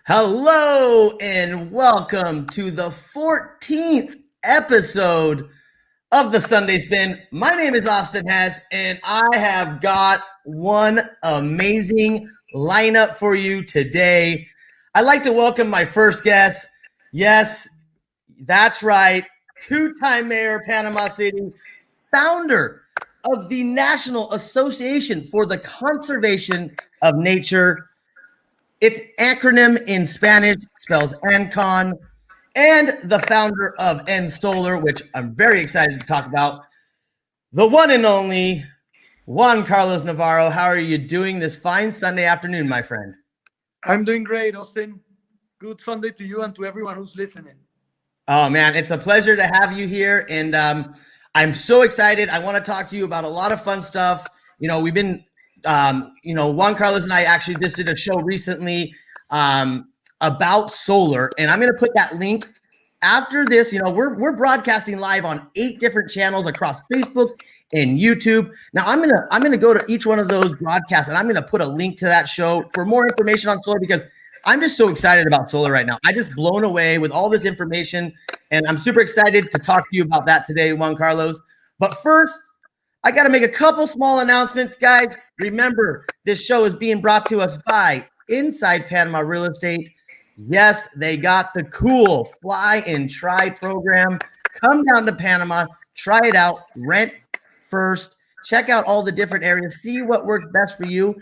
Hello and welcome to the 14th episode of the Sunday Spin. My name is Austin Hess, and I have got one amazing lineup for you today. I'd like to welcome my first guest. Yes, that's right, two-time mayor of Panama City, founder of the National Association for the Conservation of Nature. Its acronym in Spanish spells ANCON, and the founder of Solar, which I'm very excited to talk about, the one and only Juan Carlos Navarro. How are you doing this fine Sunday afternoon, my friend? I'm doing great, Austin. Good Sunday to you and to everyone who's listening. Oh, man, it's a pleasure to have you here, and I'm so excited. I want to talk to you about a lot of fun stuff. We've been Juan Carlos and I actually just did a show recently about solar, and I'm going to put that link after this. We're broadcasting live on 8 different channels across Facebook and YouTube. Now I'm going to go to each one of those broadcasts, and I'm going to put a link to that show for more information on solar, because I'm just so excited about solar right now. I just blown away with all this information, and I'm super excited to talk to you about that today, Juan Carlos. But first, I got to make a couple small announcements, guys. Remember, this show is being brought to us by Inside Panama Real Estate. Yes, they got the cool Fly and Try program. Come down to Panama, try it out, rent first, check out all the different areas, see what works best for you.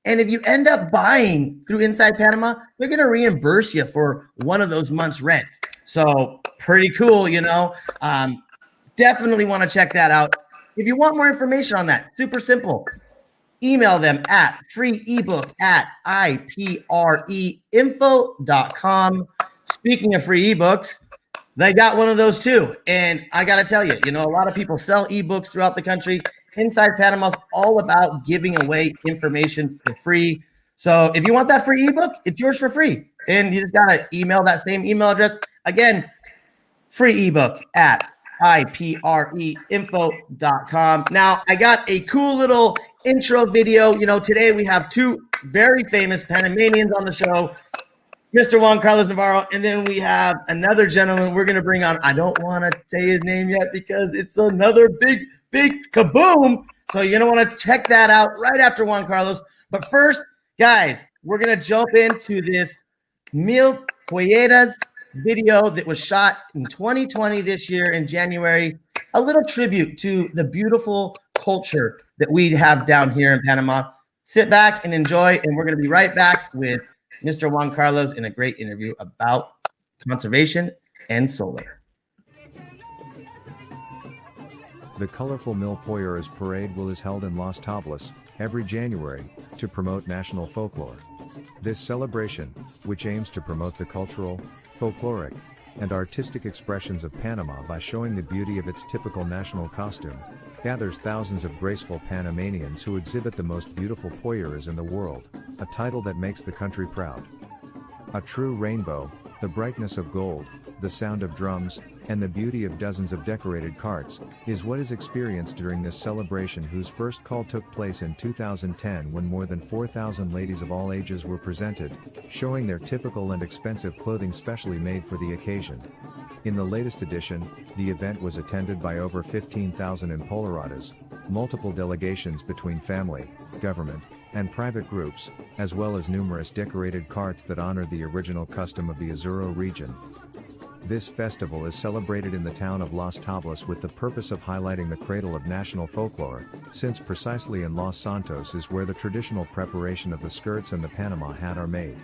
And if you end up buying through Inside Panama, they're going to reimburse you for one of those months' rent. So pretty cool, Definitely want to check that out. If you want more information on that, super simple. Email them at freeebook@ipreinfo.com. Speaking of free ebooks, they got one of those too. And I got to tell you, a lot of people sell ebooks throughout the country. Inside Panama is all about giving away information for free. So if you want that free ebook, it's yours for free. And you just got to email that same email address. Again, free ebook at ipreinfo.com. Now, I got a cool little intro video. Today we have 2 very famous Panamanians on the show, Mr. Juan Carlos Navarro, and then we have another gentleman we're going to bring on. I don't want to say his name yet because it's another big kaboom. So you're going to want to check that out right after Juan Carlos. But first, guys, we're going to jump into this Mil Polleras video that was shot in 2020 this year in January. A little tribute to the beautiful culture that we have down here in Panama. Sit back and enjoy, and we're going to be right back with Mr. Juan Carlos in a great interview about conservation and solar. The colorful Mil Polleras parade is held in Los Tablas every January to promote national folklore. This celebration, which aims to promote the cultural, folkloric, and artistic expressions of Panama by showing the beauty of its typical national costume, gathers thousands of graceful Panamanians who exhibit the most beautiful polleras in the world, a title that makes the country proud. A true rainbow, the brightness of gold, the sound of drums, and the beauty of dozens of decorated carts, is what is experienced during this celebration, whose first call took place in 2010 when more than 4,000 ladies of all ages were presented, showing their typical and expensive clothing specially made for the occasion. In the latest edition, the event was attended by over 15,000 Empoleradas, multiple delegations between family, government, and private groups, as well as numerous decorated carts that honor the original custom of the Azuro region. This festival is celebrated in the town of Los Tablas with the purpose of highlighting the cradle of national folklore, since precisely in Los Santos is where the traditional preparation of the skirts and the Panama hat are made.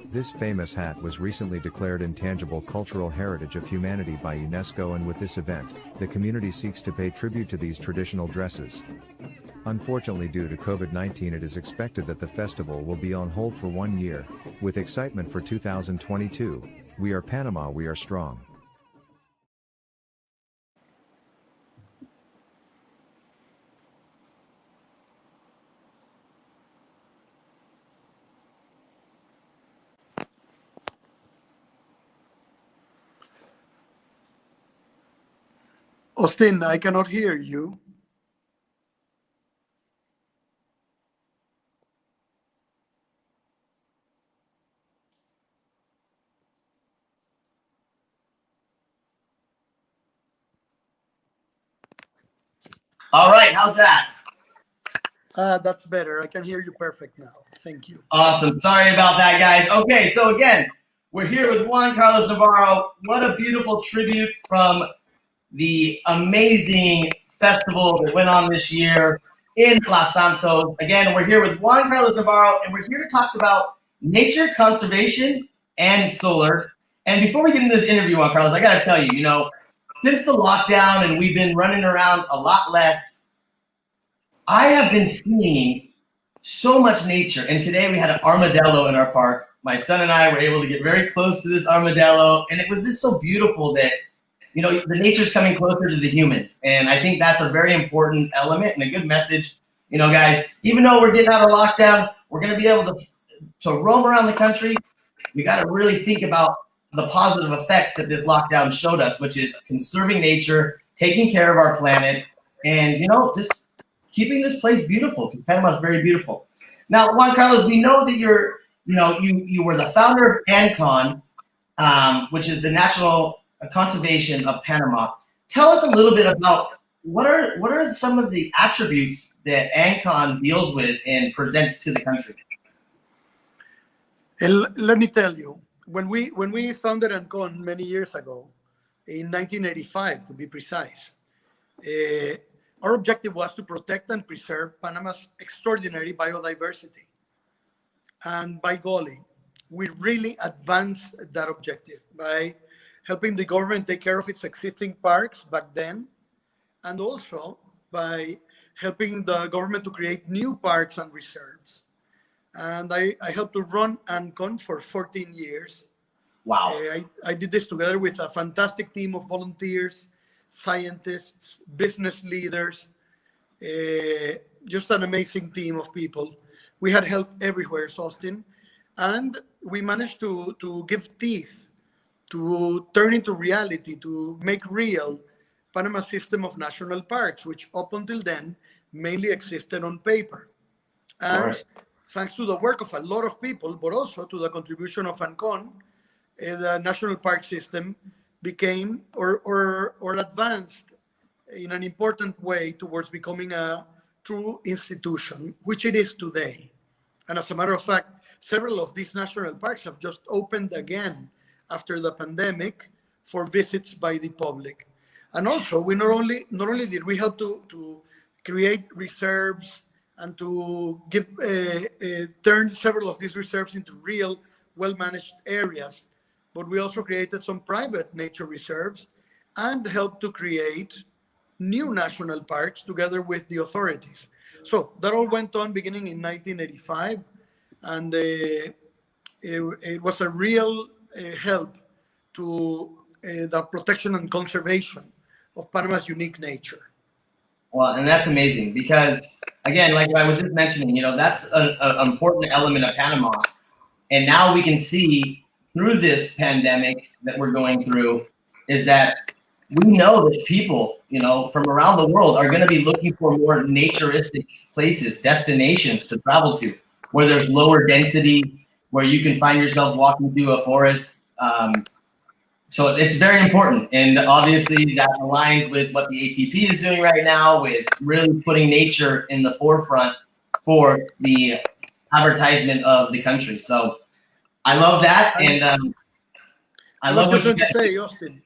This famous hat was recently declared intangible cultural heritage of humanity by UNESCO, and with this event, the community seeks to pay tribute to these traditional dresses. Unfortunately, due to COVID-19, it is expected that the festival will be on hold for 1 year, with excitement for 2022. We are Panama, we are strong. Austin, I cannot hear you. All right, how's that? That's better. I can hear you perfect now. Thank you. Awesome. Sorry about that, guys. Okay, so again, we're here with Juan Carlos Navarro. What a beautiful tribute from the amazing festival that went on this year in Los Santos. Again, we're here with Juan Carlos Navarro, and we're here to talk about nature conservation and solar. And before we get into this interview, Juan Carlos, I got to tell you, since the lockdown and we've been running around a lot less, I have been seeing so much nature. And today we had an armadillo in our park. My son and I were able to get very close to this armadillo, and it was just so beautiful that the nature's coming closer to the humans. And I think that's a very important element and a good message. Guys, even though we're getting out of lockdown, we're going to be able to roam around the country. We got to really think about the positive effects that this lockdown showed us, which is conserving nature, taking care of our planet, and, just keeping this place beautiful, because Panama is very beautiful. Now, Juan Carlos, we know that you were the founder of ANCON, which is the National Conservation of Panama. Tell us a little bit about what are some of the attributes that ANCON deals with and presents to the country. Let me tell you, when we founded ANCON many years ago, in 1985 to be precise, our objective was to protect and preserve Panama's extraordinary biodiversity. And by golly, we really advanced that objective by helping the government take care of its existing parks back then, and also by helping the government to create new parks and reserves. And I helped to run ANCON for 14 years. Wow. I did this together with a fantastic team of volunteers, scientists, business leaders, just an amazing team of people. We had help everywhere, Austin, and we managed to give teeth, to turn into reality, to make real Panama's system of national parks, which up until then mainly existed on paper. And thanks to the work of a lot of people, but also to the contribution of ANCON, the national park system became or advanced in an important way towards becoming a true institution, which it is today. And as a matter of fact, several of these national parks have just opened again after the pandemic for visits by the public. And also, we not only did we help to create reserves and to give turn several of these reserves into real, well-managed areas, but we also created some private nature reserves and helped to create new national parks together with the authorities. So that all went on beginning in 1985, and it was a real help to the protection and conservation of Panama's unique nature. Well, and that's amazing because, again, like I was just mentioning, that's an important element of Panama. And now we can see through this pandemic that we're going through is that we know that people, from around the world are going to be looking for more naturistic places, destinations to travel to, where there's lower density, where you can find yourself walking through a forest. So it's very important. And obviously that aligns with what the ATP is doing right now with really putting nature in the forefront for the advertisement of the country. So I love that. And I love what you say, Austin,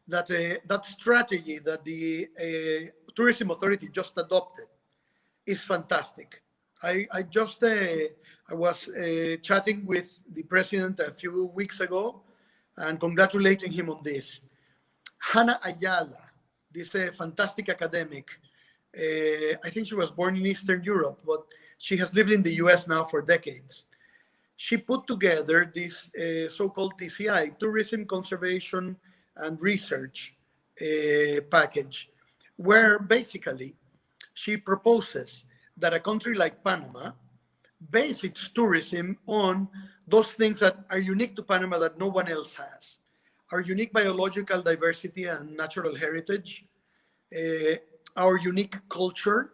that that strategy that the tourism authority just adopted is fantastic. I was chatting with the president a few weeks ago and congratulating him on this. Hannah Ayala, this fantastic academic, I think she was born in Eastern Europe, but she has lived in the US now for decades. She put together this so-called TCI, Tourism Conservation and Research package, where basically she proposes that a country like Panama base its tourism on those things that are unique to Panama that no one else has. Our unique biological diversity and natural heritage, our unique culture,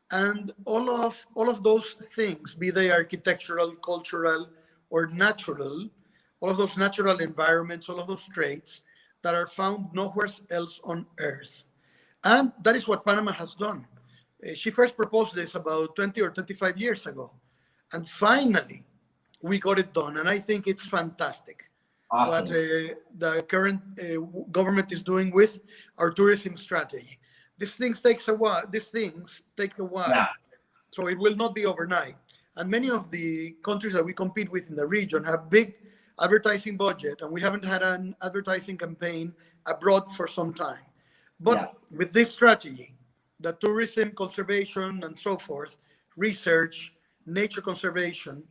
and all of those things, be they architectural, cultural, or natural, all of those natural environments, all of those traits that are found nowhere else on Earth. And that is what Panama has done. She first proposed this about 20 or 25 years ago. And finally, we got it done. And I think it's fantastic. Awesome. What the current government is doing with our tourism strategy. These things take a while. Yeah. So it will not be overnight. And many of the countries that we compete with in the region have big advertising budget, and we haven't had an advertising campaign abroad for some time. But with this strategy, the tourism, conservation, and so forth, research, nature conservation,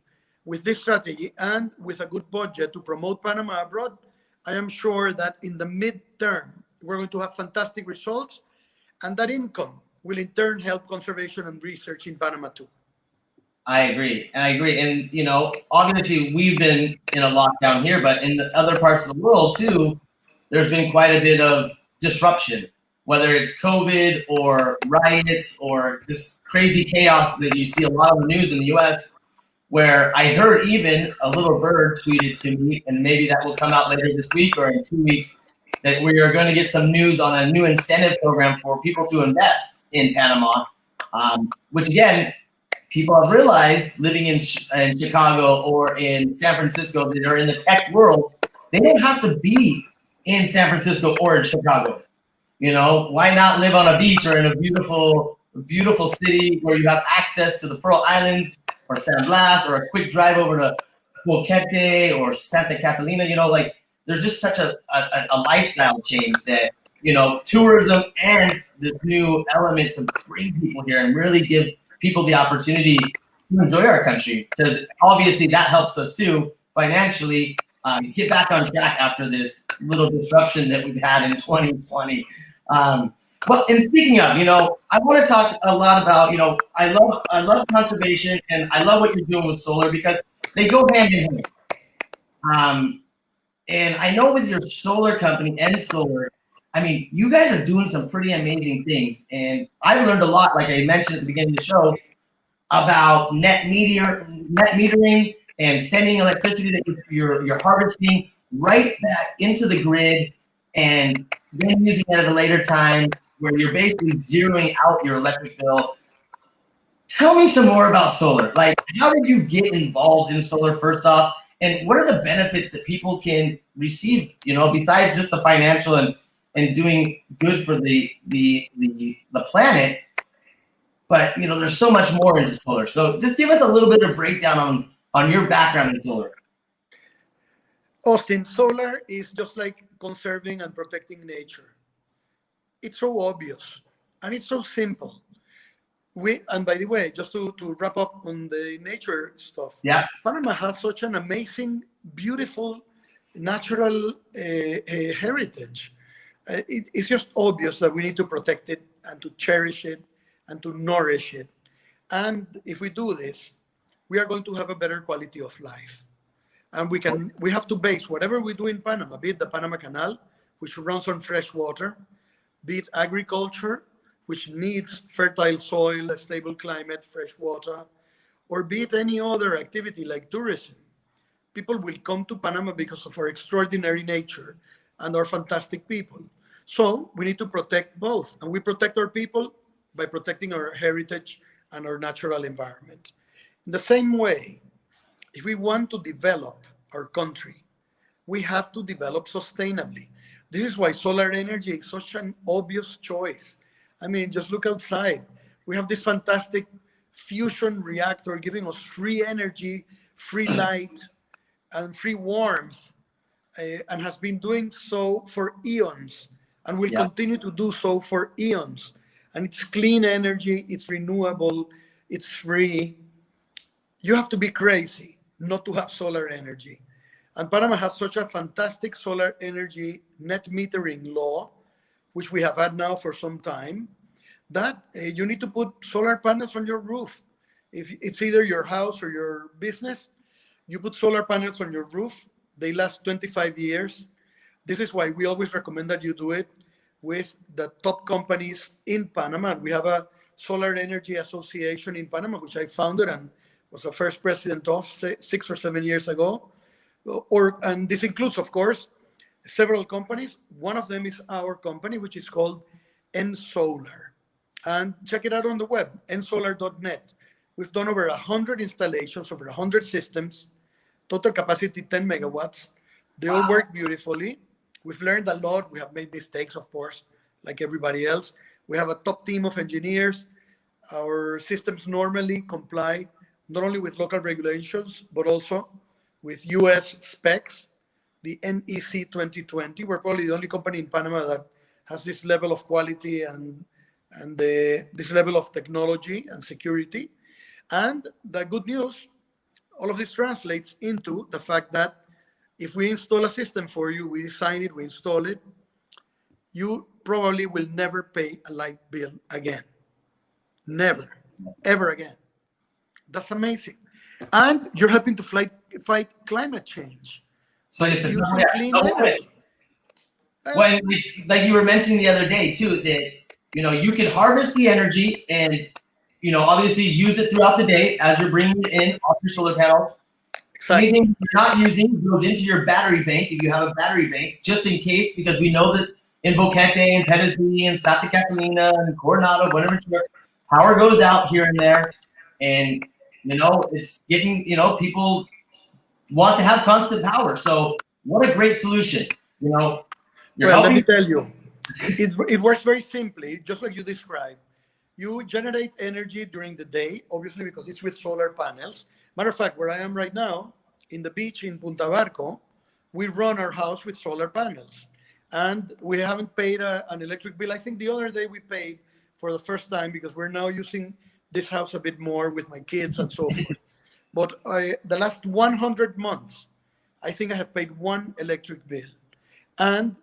with this strategy and with a good budget to promote Panama abroad, I am sure that in the midterm, we're going to have fantastic results, and that income will in turn help conservation and research in Panama too. I agree. And, you know, obviously we've been in a lockdown here, but in the other parts of the world too, there's been quite a bit of disruption, whether it's COVID or riots or this crazy chaos that you see a lot on the news in the US, where I heard even a little bird tweeted to me, and maybe that will come out later this week or in 2 weeks, that we are going to get some news on a new incentive program for people to invest in Panama, which again, people have realized living in Chicago or in San Francisco that are in the tech world, they don't have to be in San Francisco or in Chicago. You know, why not live on a beach or in a beautiful city where you have access to the Pearl Islands or San Blas or a quick drive over to Boquete or Santa Catalina? You know, like there's just such a lifestyle change that, you know, tourism and this new element to bring people here and really give people the opportunity to enjoy our country, because obviously that helps us too financially get back on track after this little disruption that we've had in 2020. Well, and speaking of, you know, I want to talk a lot about, you know, I love conservation and I love what you're doing with solar because they go hand in hand. And I know with your solar company and solar, I mean, you guys are doing some pretty amazing things. And I learned a lot, like I mentioned at the beginning of the show, about net metering and sending electricity that you're harvesting right back into the grid and then using it at a later time where you're basically zeroing out your electric bill. Tell me some more about solar. Like, how did you get involved in solar first off? And what are the benefits that people can receive, you know, besides just the financial and doing good for the planet? But, you know, there's so much more into solar. So just give us a little bit of breakdown on your background in solar. Austin, solar is just like conserving and protecting nature. It's so obvious and it's so simple. And by the way, just to wrap up on the nature stuff, Panama has such an amazing, beautiful, natural heritage. It's just obvious that we need to protect it and to cherish it and to nourish it. And if we do this, we are going to have a better quality of life. And we have to base whatever we do in Panama, be it the Panama Canal, which runs on fresh water, be it agriculture, which needs fertile soil, a stable climate, fresh water, or be it any other activity like tourism. People will come to Panama because of our extraordinary nature and our fantastic people. So we need to protect both. And we protect our people by protecting our heritage and our natural environment. In the same way, if we want to develop our country, we have to develop sustainably. This is why solar energy is such an obvious choice. I mean, just look outside. We have this fantastic fusion reactor giving us free energy, free light, and free warmth, and has been doing so for eons, and will continue to do so for eons. And it's clean energy, it's renewable, it's free. You have to be crazy not to have solar energy. And Panama has such a fantastic solar energy net metering law, which we have had now for some time, that you need to put solar panels on your roof. If it's either your house or your business, you put solar panels on your roof. They last 25 years. This is why we always recommend that you do it with the top companies in Panama. We have a Solar Energy Association in Panama, which I founded and was the first president of 6 or 7 years ago. And this includes, of course, several companies. One of them is our company, which is called Solar. And check it out on the web, nsolar.net. We've done over 100 installations, over 100 systems, total capacity 10 megawatts. They all work beautifully. We've learned a lot. We have made mistakes, of course, like everybody else. We have a top team of engineers. Our systems normally comply not only with local regulations, but also with US specs, the NEC 2020. We're probably the only company in Panama that has this level of quality and this level of technology and security. And the good news, all of this translates into the fact that if we install a system for you, we design it, we install it, you probably will never pay a light bill again. Never, ever again. That's amazing. And you're helping to fight climate change. So it's a clean energy. Well, like you were mentioning the other day too, that you can harvest the energy and obviously use it throughout the day as you're bringing it in off your solar panels. Exactly. Anything you're not using goes into your battery bank if you have a battery bank, just in case, because we know that in Boquete and Pedicini and Santa Catalina and Coronado, whatever, power goes out here and there, and it's getting people want to have constant power. So what a great solution. Well, let me tell you, it works very simply, just like you described. You generate energy during the day, obviously, because it's with solar panels. Matter of fact, where I am right now, in the beach in Punta Barco, we run our house with solar panels. And we haven't paid an electric bill. I think the other day we paid for the first time because we're now using this house a bit more with my kids and so forth. But the last 100 months, I think I have paid one electric bill. And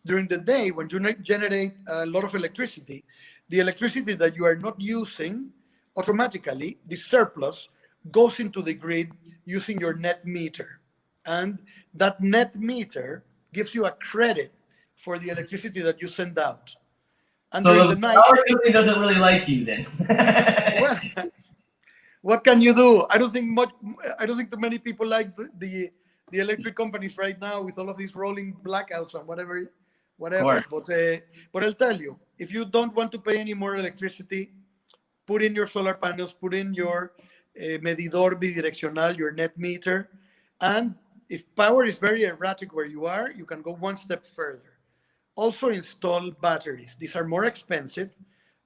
during the day, when you generate a lot of electricity, the electricity that you are not using, automatically, the surplus goes into the grid using your net meter. And that net meter gives you a credit for the electricity that you send out. And so the night, power company doesn't really like you then. Well, what can you do? I don't think too many people like the electric companies right now with all of these rolling blackouts and whatever. But I'll tell you, if you don't want to pay any more electricity, put in your solar panels, put in your medidor bidireccional, your net meter, and if power is very erratic where you are, you can go one step further. Also install batteries. These are more expensive,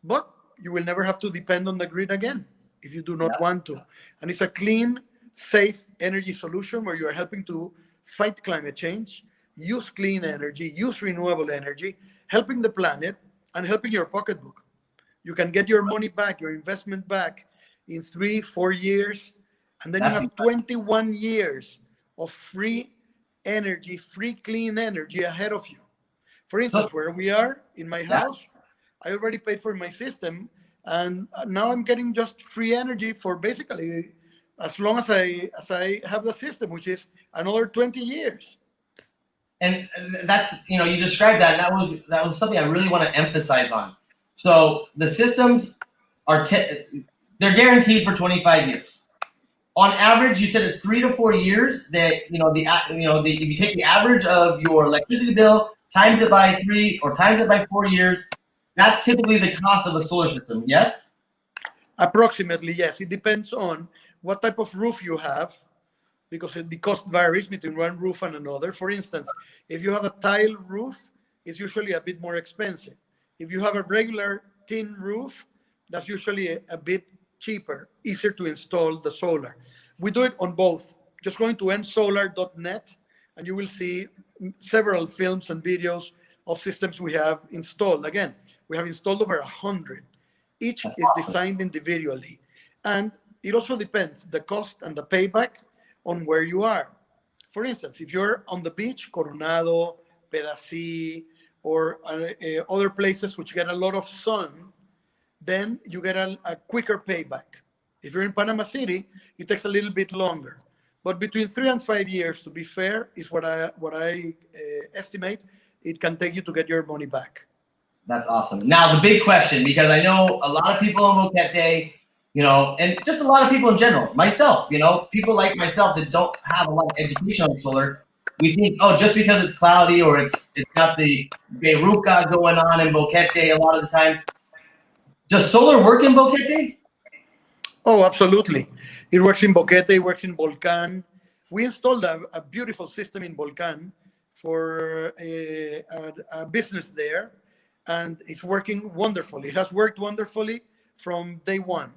but you will never have to depend on the grid again if you do not want to. And it's a clean, safe energy solution where you are helping to fight climate change, use clean energy, use renewable energy, helping the planet and helping your pocketbook. You can get your money back, your investment back in 3-4 years, and then you have 21 years of free energy, free clean energy ahead of you. For instance, where we are in my house, I already paid for my system, and now I'm getting just free energy for basically as long as I have the system, which is another 20 years. And that's, you described that, and that was something I really want to emphasize on. So the systems are they're guaranteed for 25 years. On average, you said it's 3 to 4 years that if you take the average of your electricity bill, times it by 3 or times it by 4 years, that's typically the cost of a solar system. Yes. Approximately, yes. It depends on what type of roof you have, because the cost varies between one roof and another. For instance, if you have a tile roof, it's usually a bit more expensive. If you have a regular tin roof, that's usually a bit cheaper, easier to install the solar. We do it on both. Just going to nsolar.net, and you will see several films and videos of systems we have installed. Again, we have installed over 100. Each is designed individually. And it also depends, the cost and the payback, on where you are. For instance, if you're on the beach, Coronado, Pedicini, or other places which get a lot of sun, then you get a quicker payback. If you're in Panama City, it takes a little bit longer. But between 3 and 5 years, to be fair, is what I estimate it can take you to get your money back. That's awesome. Now, the big question, because I know a lot of people in Boquete, and just a lot of people in general, myself, people like myself that don't have a lot of education on solar, we think, just because it's cloudy or it's got the Beiruca going on in Boquete a lot of the time, Does solar work in Boquete? Oh, absolutely. It works in Boquete, it works in Volcan. We installed a beautiful system in Volcan for a business there, and it's working wonderfully. It has worked wonderfully from day one.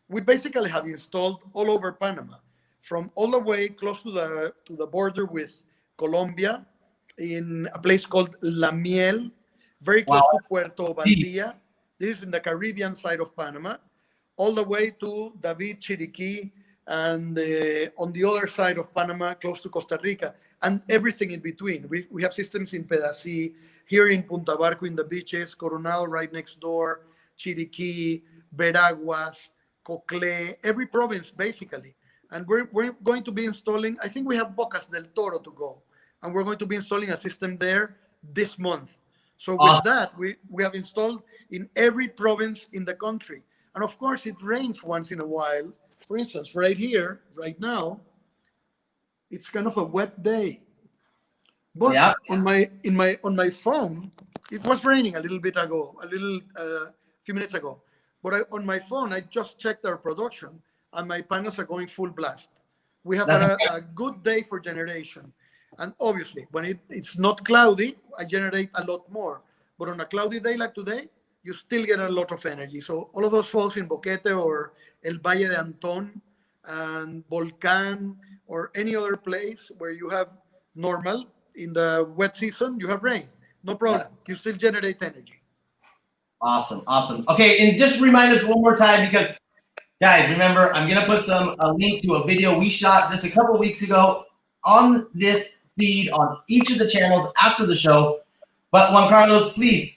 We basically have installed all over Panama, from all the way close to the border with Colombia, in a place called La Miel, very close Wow. to Puerto Bandia. This is in the Caribbean side of Panama, all the way to David, Chiriquí, and on the other side of Panama, close to Costa Rica, and everything in between. We have systems in Pedací, here in Punta Barco in the beaches, Coronado right next door, Chiriquí, Veraguas, Coclé, every province basically. And we're going to be installing, I think we have Bocas del Toro to go, and we're going to be installing a system there this month. So with that, we have installed in every province in the country. And of course, it rains once in a while. For instance, right here, right now, it's kind of a wet day. But Yeah. on my phone, it was raining a little bit ago, few minutes ago. But on my phone, I just checked our production, and my panels are going full blast. We have a good day for generation. And obviously, when it's not cloudy, I generate a lot more. But on a cloudy day like today, you still get a lot of energy. So all of those folks in Boquete or El Valle de Anton and Volcan or any other place where you have normal, in the wet season, you have rain. No problem. You still generate energy. Awesome. Okay, and just remind us one more time, because guys, remember, I'm gonna put a link to a video we shot just a couple weeks ago on this feed on each of the channels after the show. But Juan Carlos, please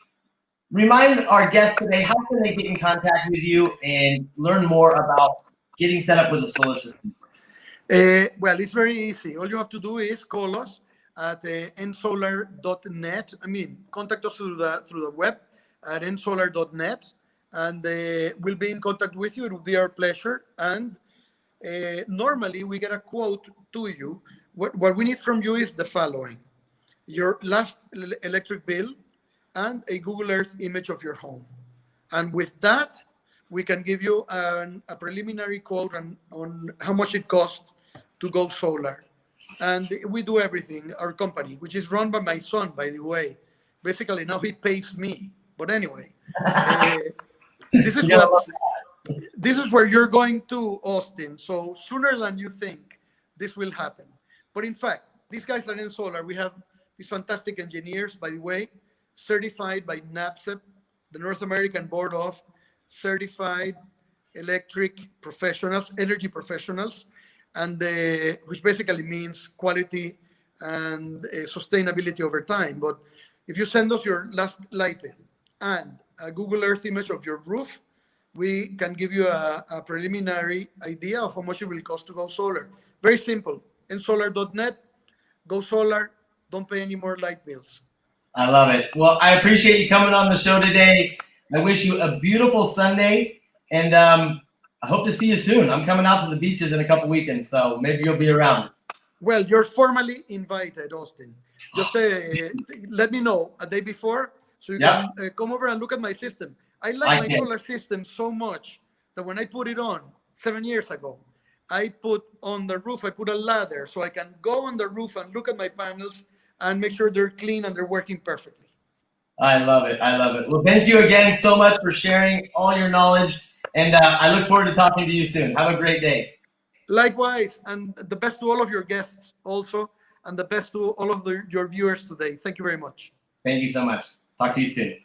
remind our guests today, how can they get in contact with you and learn more about getting set up with a solar system? Well, it's very easy. All you have to do is call us at nsolar.net. I mean, contact us through the web at nsolar.net, and we'll be in contact with you. It will be our pleasure. And normally we get a quote to you. What we need from you is the following: your last electric bill and a Google Earth image of your home. And with that, we can give you a preliminary quote on how much it costs to go solar. And we do everything, our company, which is run by my son, by the way. Basically, now he pays me. But anyway, this is where you're going to, Austin. So sooner than you think, this will happen. But in fact, these guys are in solar. We have these fantastic engineers, by the way, certified by NABCEP, the North American Board of Certified Electric Professionals, Energy Professionals, and which basically means quality and sustainability over time. But if you send us your last light bill and a Google Earth image of your roof, we can give you a preliminary idea of how much it will cost to go solar. Very simple. nsolar.net, go solar, don't pay any more light bills. I love it. Well, I appreciate you coming on the show today. I wish you a beautiful Sunday, and I hope to see you soon. I'm coming out to the beaches in a couple weekends, so maybe you'll be around. Well, you're formally invited, Austin. Just let me know a day before, so you can come over and look at my system. I like my solar system so much that when I put it on 7 years ago, I put on the roof, I put a ladder so I can go on the roof and look at my panels and make sure they're clean and they're working perfectly. I love it. Well, thank you again so much for sharing all your knowledge, and I look forward to talking to you soon. Have a great day. Likewise, and the best to all of your guests also, and the best to all of your viewers today. Thank you very much. Thank you so much. Talk to you soon.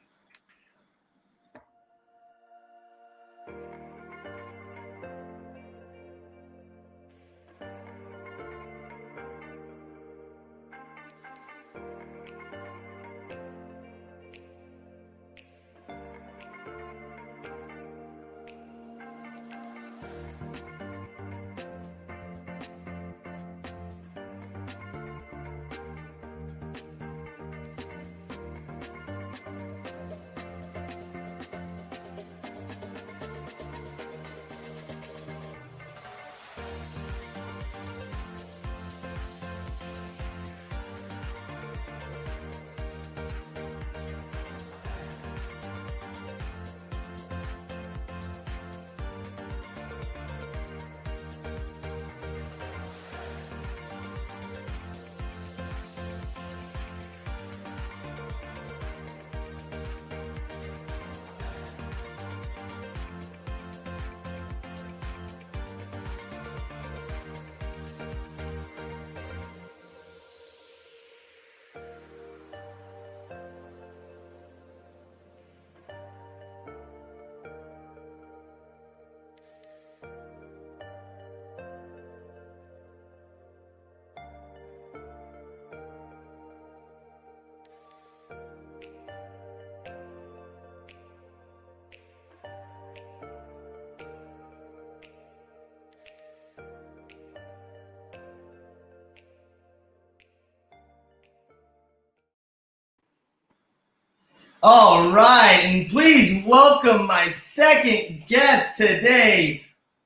All right, and please welcome my second guest today,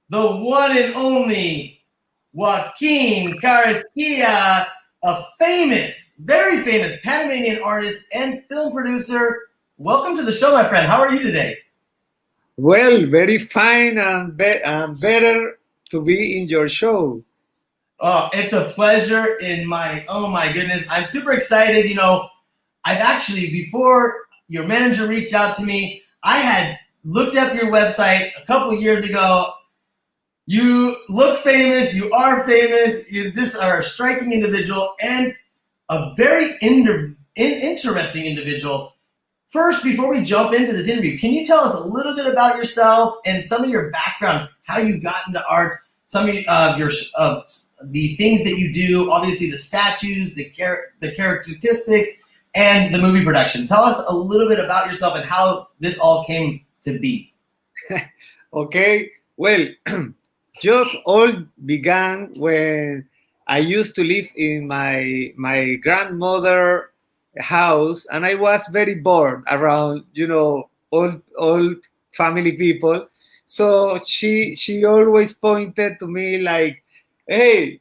the one and only Joaquin Cara, a famous, very famous Panamanian artist and film producer. Welcome to the show, my friend. How are you today? Well, very fine and better to be in your show. Oh, it's a pleasure oh my goodness. I'm super excited. You know, I've actually, before your manager reached out to me, I had looked up your website a couple of years ago. You look famous. You are famous. You just are a striking individual and a very interesting individual. First, before we jump into this interview, can you tell us a little bit about yourself and some of your background, how you got into arts, some of the things that you do, obviously the statues, the characteristics, and the movie production. Tell us a little bit about yourself and how this all came to be. Okay, well, just all began when I used to live in my grandmother house, and I was very bored around, old family people. So she always pointed to me like, "Hey,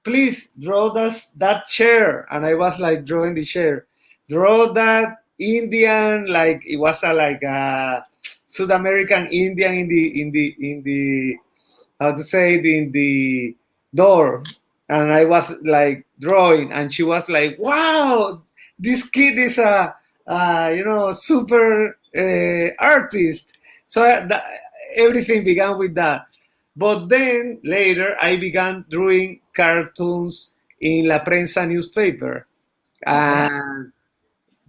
please draw that chair," and I was like drawing the chair. Draw that Indian, like it was like a South American Indian in the how to say it, in the door, and I was like drawing, and she was like, "Wow, this kid is a super artist." So everything began with that. But then later I began drawing cartoons in La Prensa newspaper. And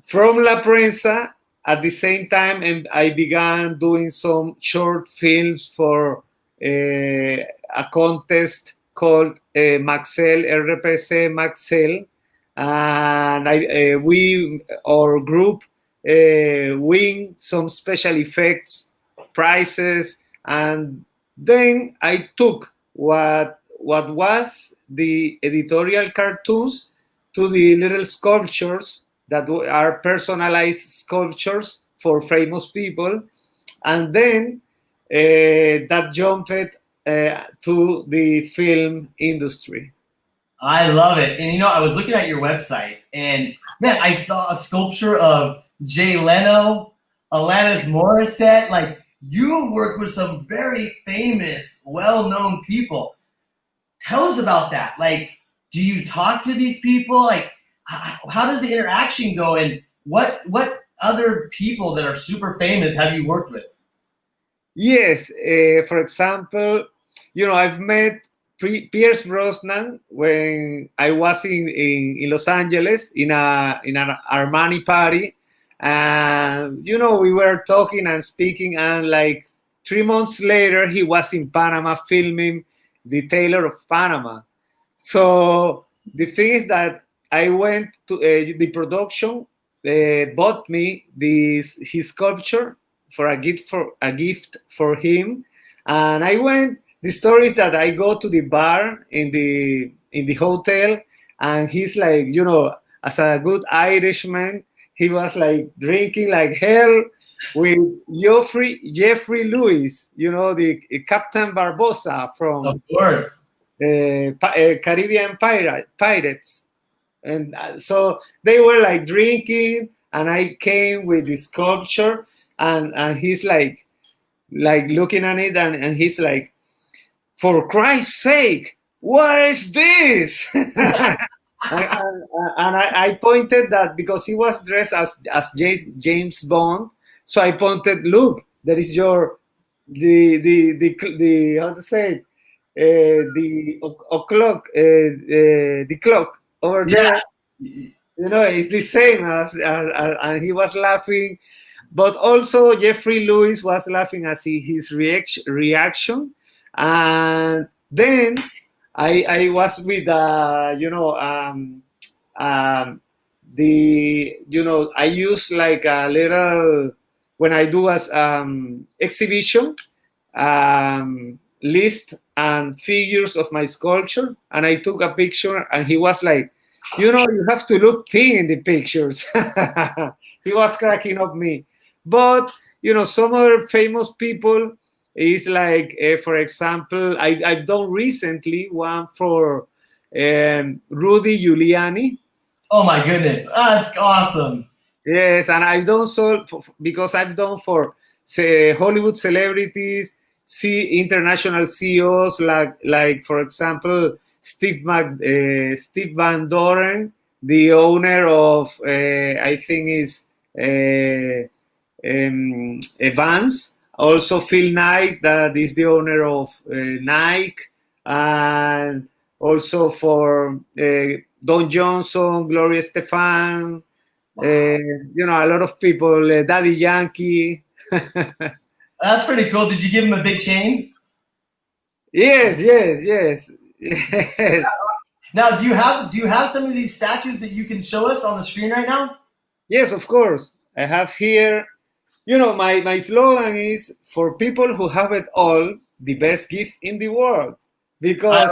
from La Prensa, at the same time, and I began doing some short films for a contest called Maxel, RPC Maxel. And our group, win some special effects prizes. And then I took what was the editorial cartoons to the little sculptures that are personalized sculptures for famous people, and then that jumped to the film industry. I love it. And I was looking at your website, and man, I saw a sculpture of Jay Leno, Alanis Morissette. Like, you work with some very famous, well-known people. Tell us about that. Like, do you talk to these people? Like, how does the interaction go? And what other people that are super famous have you worked with? Yes, for example, I've met Pierce Brosnan when I was in Los Angeles in an Armani party. And we were talking and speaking, and like 3 months later he was in Panama filming The Tailor of Panama. So the thing is that I went to the production, bought me his sculpture for a gift for him, and I went. The story is that I go to the bar in the hotel, and he's like, as a good Irishman, he was like drinking like hell with Jeffrey Lewis, the Captain Barbossa from, of course, Caribbean Pirates. And so they were like drinking, and I came with the sculpture, and he's like looking at it, and he's like, "For Christ's sake, what is this?" And I pointed that because he was dressed as James Bond. So I pointed, "Look, there is the how to say it, the clock over there. It's the same as and he was laughing." But also Jeffrey Lewis was laughing at his reaction. And then I was with I use like a little, when I do as exhibition, list and figures of my sculpture, and I took a picture, and he was like you know, you have to look thin in the pictures. He was cracking up me. But, you know, some other famous people is like, for example, I've done recently one for Rudy Giuliani. Oh my goodness, that's awesome. Yes, and I've done so because I've done for say, Hollywood celebrities, see international CEOs like for example Steve Van Doren, the owner of I think is Vans. Also Phil Knight, that is the owner of Nike, and also for Don Johnson, Gloria Estefan. You know, a lot of people, Daddy Yankee. That's pretty cool. Did you give him a big chain? Yes. Yes. Now, do you have some of these statues that you can show us on the screen right now? Yes, of course. I have here, you know, my slogan is for people who have it all, the best gift in the world. Because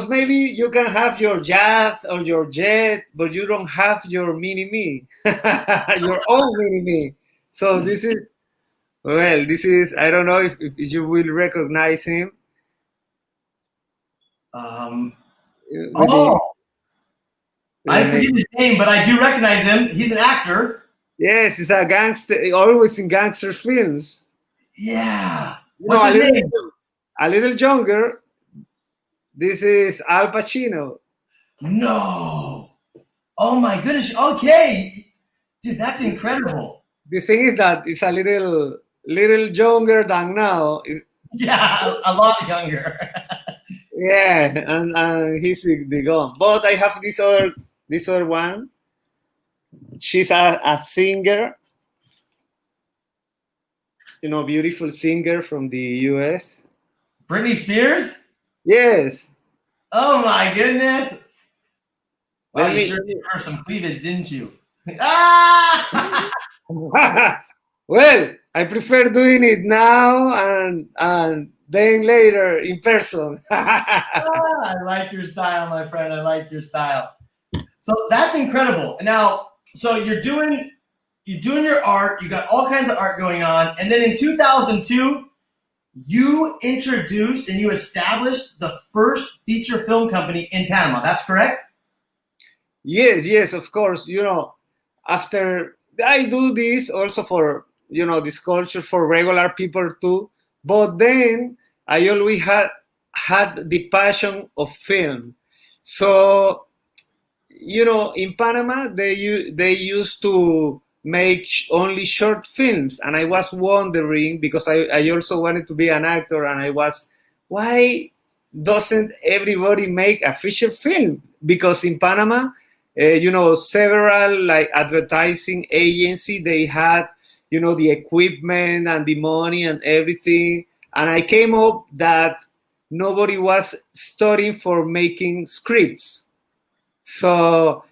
maybe you can have your yacht or your jet, but you don't have your mini-me, your own mini-me. So this is, I don't know if you will recognize him. I forget his name, but I do recognize him. He's an actor. Yes, he's a gangster, always in gangster films. Yeah. No, What's his name? a little younger. This is Al Pacino. No. Oh my goodness. Okay. Dude, that's incredible. The thing is that it's a little younger than now. Yeah, a lot younger. Yeah, and he's the gun. But I have this other one. She's a singer, you know, beautiful singer from the US. Britney Spears? Yes. Oh my goodness. Wow, you sure Let me- did earn some cleavage, didn't you? Ah! Well, I prefer doing it now and then later in person. I like your style, my friend. I like your style. So that's incredible. Now, so you're doing your art. You got all kinds of art going on, and then in 2002, you introduced and you established the first feature film company in Panama. That's correct? Yes, of course. You know, after I do this also for, you know, this culture for regular people too. But then I always had the passion of film. So, you know, in Panama they used to make only short films, and I was wondering, because I also wanted to be an actor, and I was, why doesn't everybody make a feature film? Because in Panama, you know, several like advertising agency, they had, you know, the equipment and the money and everything, and I came up that nobody was studying for making scripts. So,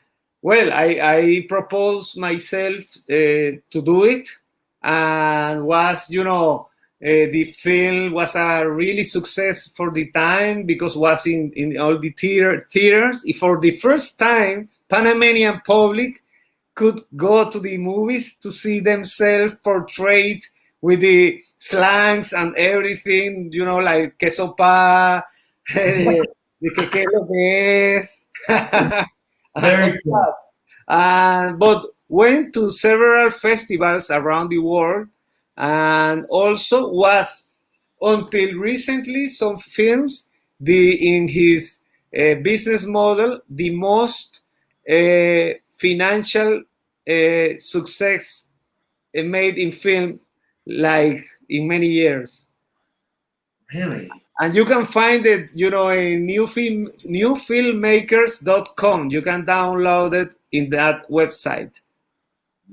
well, I proposed myself to do it, and was, you know, the film was a really success for the time, because was in all the theaters. For the first time, Panamanian public could go to the movies to see themselves portrayed with the slangs and everything, you know, like queso pa, the que lo es. Very cool. But went to several festivals around the world, and also was, until recently, some films, in his business model, the most financial success made in film, like in many years. Really? And you can find it, you know, in newfilmmakers.com. You can download it in that website.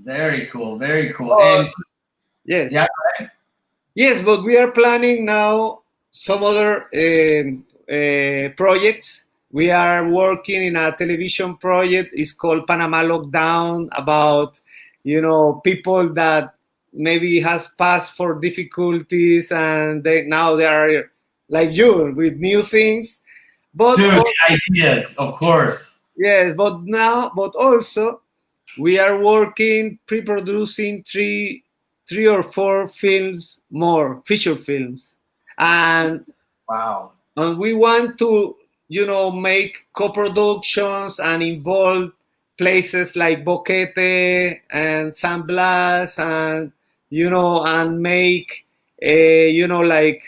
Very cool. Very cool. Oh, And yes. yeah, Yes, but we are planning now some other projects. We are working in a television project. It's called Panama Lockdown, about, you know, people that maybe has passed for difficulties, and now they are like you with new things. But dude, ideas, of course. Yes, but also we are working, pre-producing three or four films more, feature films, and Wow. we want to, make co-productions and involve places like Boquete and San Blas, and and make, like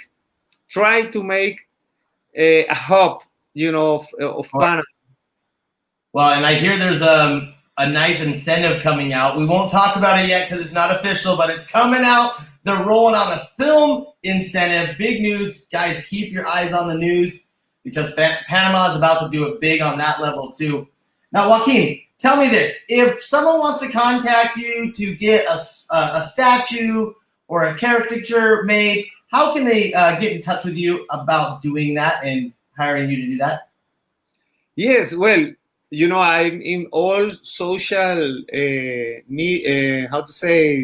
try to make a hub, of Panama. Well, and I hear there's a nice incentive coming out. We won't talk about it yet because it's not official, but it's coming out. They're rolling out a film incentive. Big news. Guys, keep your eyes on the news because Panama is about to do it big on that level too. Now, Joaquin, tell me this. If someone wants to contact you to get a statue or a caricature made, how can they get in touch with you about doing that and hiring you to do that? Yes, well, I'm in all social,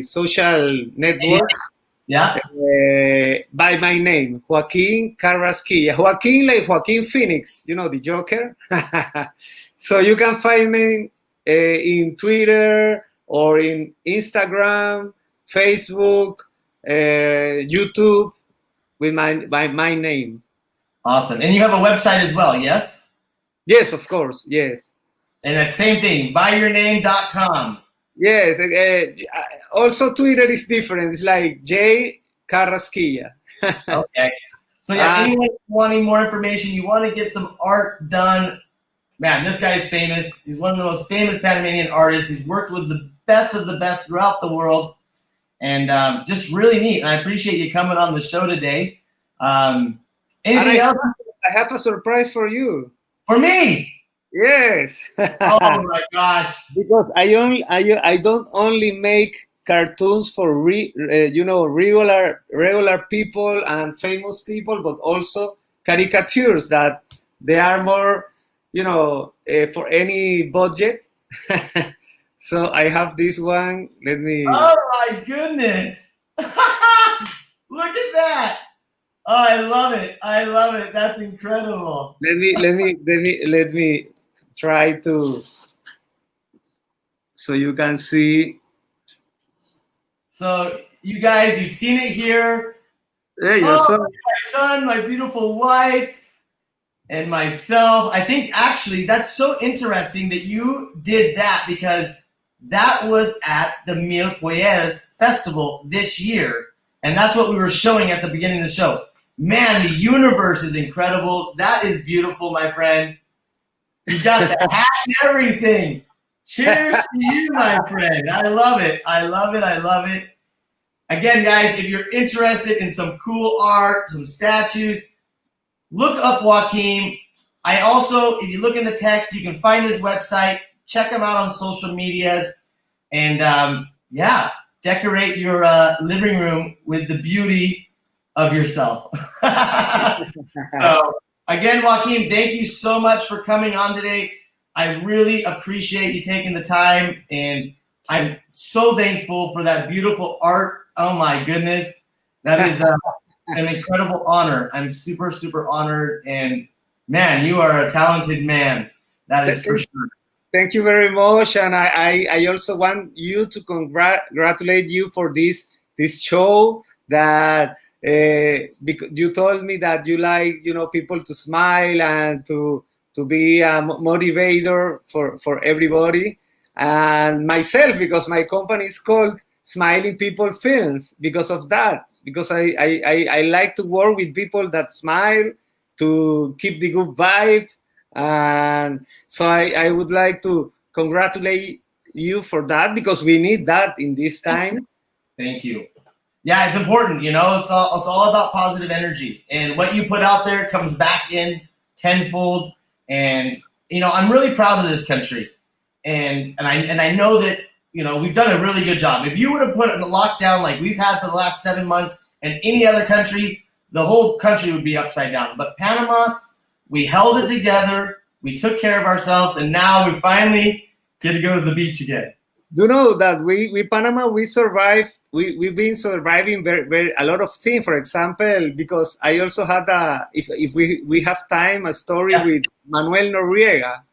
social networks. Yeah. By my name, Joaquin Cara. Joaquin, like Joaquin Phoenix, the Joker. So you can find me in Twitter or in Instagram, Facebook, YouTube with my name. Awesome. And you have a website as well, yes? Yes, of course, yes. And that same thing, buyyourname.com. Yes. Also, Twitter is different. It's like J Carrasquilla. Okay. So yeah, anyone wanting more information, you want to get some art done, man, this guy's famous. He's one of the most famous Panamanian artists. He's worked with the best of the best throughout the world. And just really neat. And I appreciate you coming on the show today. Anything else? I have a surprise for you. For me? Yes. Oh my gosh. Because I don't only make cartoons for regular people and famous people, but also caricatures that they are more for any budget. So I have this one. Let me. Oh my goodness! Look at that! Oh, I love it! I love it! That's incredible. Let me try to, so you can see. So you guys, you've seen it here. There you oh, son. My son, my beautiful wife, and myself. I think actually that's so interesting that you did that because that was at the Mil Polleras festival this year. And that's what we were showing at the beginning of the show. Man, the universe is incredible. That is beautiful, my friend. You got the hat and everything. Cheers to you, my friend. I love it. I love it. I love it. Again, guys, if you're interested in some cool art, some statues, look up Joaquin. I also, if you look in the text, you can find his website. Check him out on social medias. And yeah, decorate your living room with the beauty of yourself. So again, Joaquin, thank you so much for coming on today. I really appreciate you taking the time, and I'm so thankful for that beautiful art. Oh my goodness. That is an incredible honor. I'm super, super honored, and man, you are a talented man. That is for sure. Thank you very much, and I also want you to congratulate you for this show that because you told me that you like people to smile and to be a motivator for everybody, and myself, because my company is called Smiling People Films because of that, because I like to work with people that smile to keep the good vibe. And so I would like to congratulate you for that, because we need that in these times. Thank you. Yeah, it's important. It's all about positive energy, and what you put out there comes back in tenfold. And I'm really proud of this country, and I know that we've done a really good job. If you would have put in a lockdown like we've had for the last 7 months in any other country, the whole country would be upside down. But Panama, we held it together, we took care of ourselves, and now we finally get to go to the beach again. Do you know that we Panama, we survived, we've been surviving very a lot of things. For example, because I also had if we have time, a story with Manuel Noriega.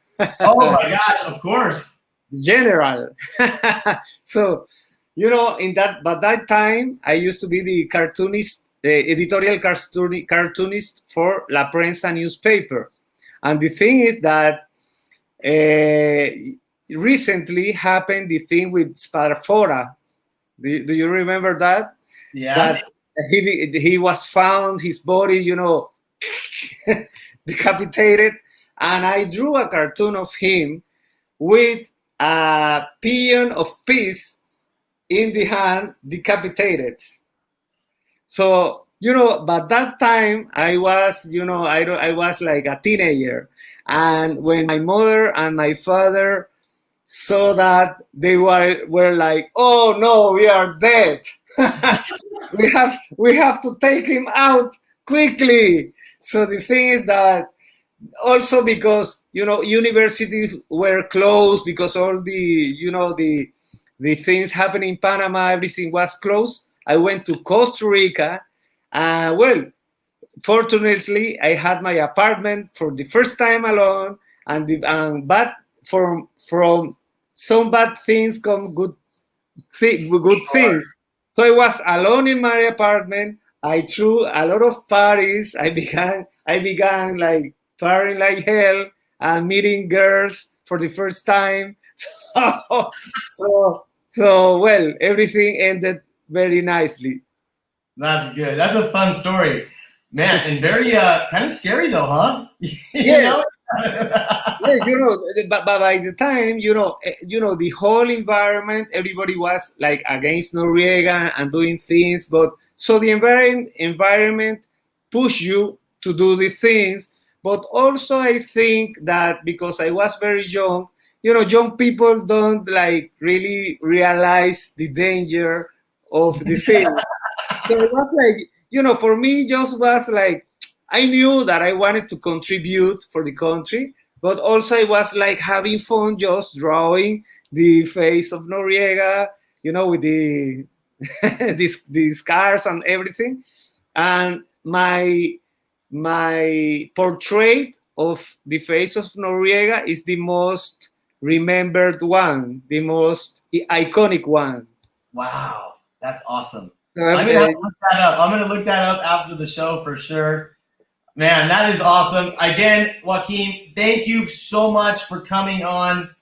Oh my gosh, of course. General. So, in that time, I used to be the cartoonist, the editorial cartoonist for La Prensa newspaper. And the thing is that recently happened the thing with Spadafora. Do you remember that? Yes. That he was found, his body, decapitated. And I drew a cartoon of him with a pigeon of peace in the hand, decapitated. So, but that time I was, I was like a teenager. And when my mother and my father saw that, they were like, oh no, we are dead. we have to take him out quickly. So the thing is that also because universities were closed, because all the things happening in Panama, everything was closed. I went to Costa Rica. Well, fortunately, I had my apartment for the first time alone, but from some bad things come good things. So I was alone in my apartment. I threw a lot of parties. I began like partying like hell and meeting girls for the first time. So well, everything ended very nicely. That's good. That's a fun story, man, and very kind of scary though, huh? Yeah. But by the time, the whole environment, everybody was like against Noriega and doing things. But so the environment push you to do the things. But also, I think that because I was very young, young people don't like really realize the danger of the thing. So it was like, for me, just was like, I knew that I wanted to contribute for the country, but also I was like having fun just drawing the face of Noriega, with the these scars and everything. And my portrait of the face of Noriega is the most remembered one, the most iconic one. Wow, that's awesome. So I'm gonna look that up. I'm gonna look that up after the show for sure. Man, that is awesome. Again, Joaquin, thank you so much for coming on.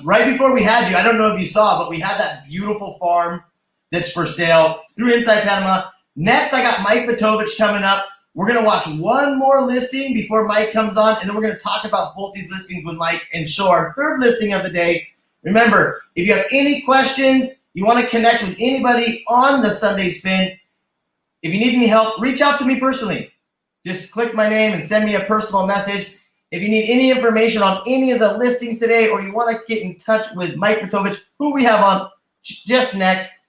Right before we had you, I don't know if you saw, but we had that beautiful farm that's for sale through Inside Panama. Next, I got Mike Vuytowecz coming up. We're going to watch one more listing before Mike comes on, and then we're going to talk about both these listings with Mike and show our third listing of the day. Remember, if you have any questions, you want to connect with anybody on the Sunday Spin, if you need any help, reach out to me personally. Just click my name and send me a personal message. If you need any information on any of the listings today, or you want to get in touch with Mike Vuytowecz, who we have on just next,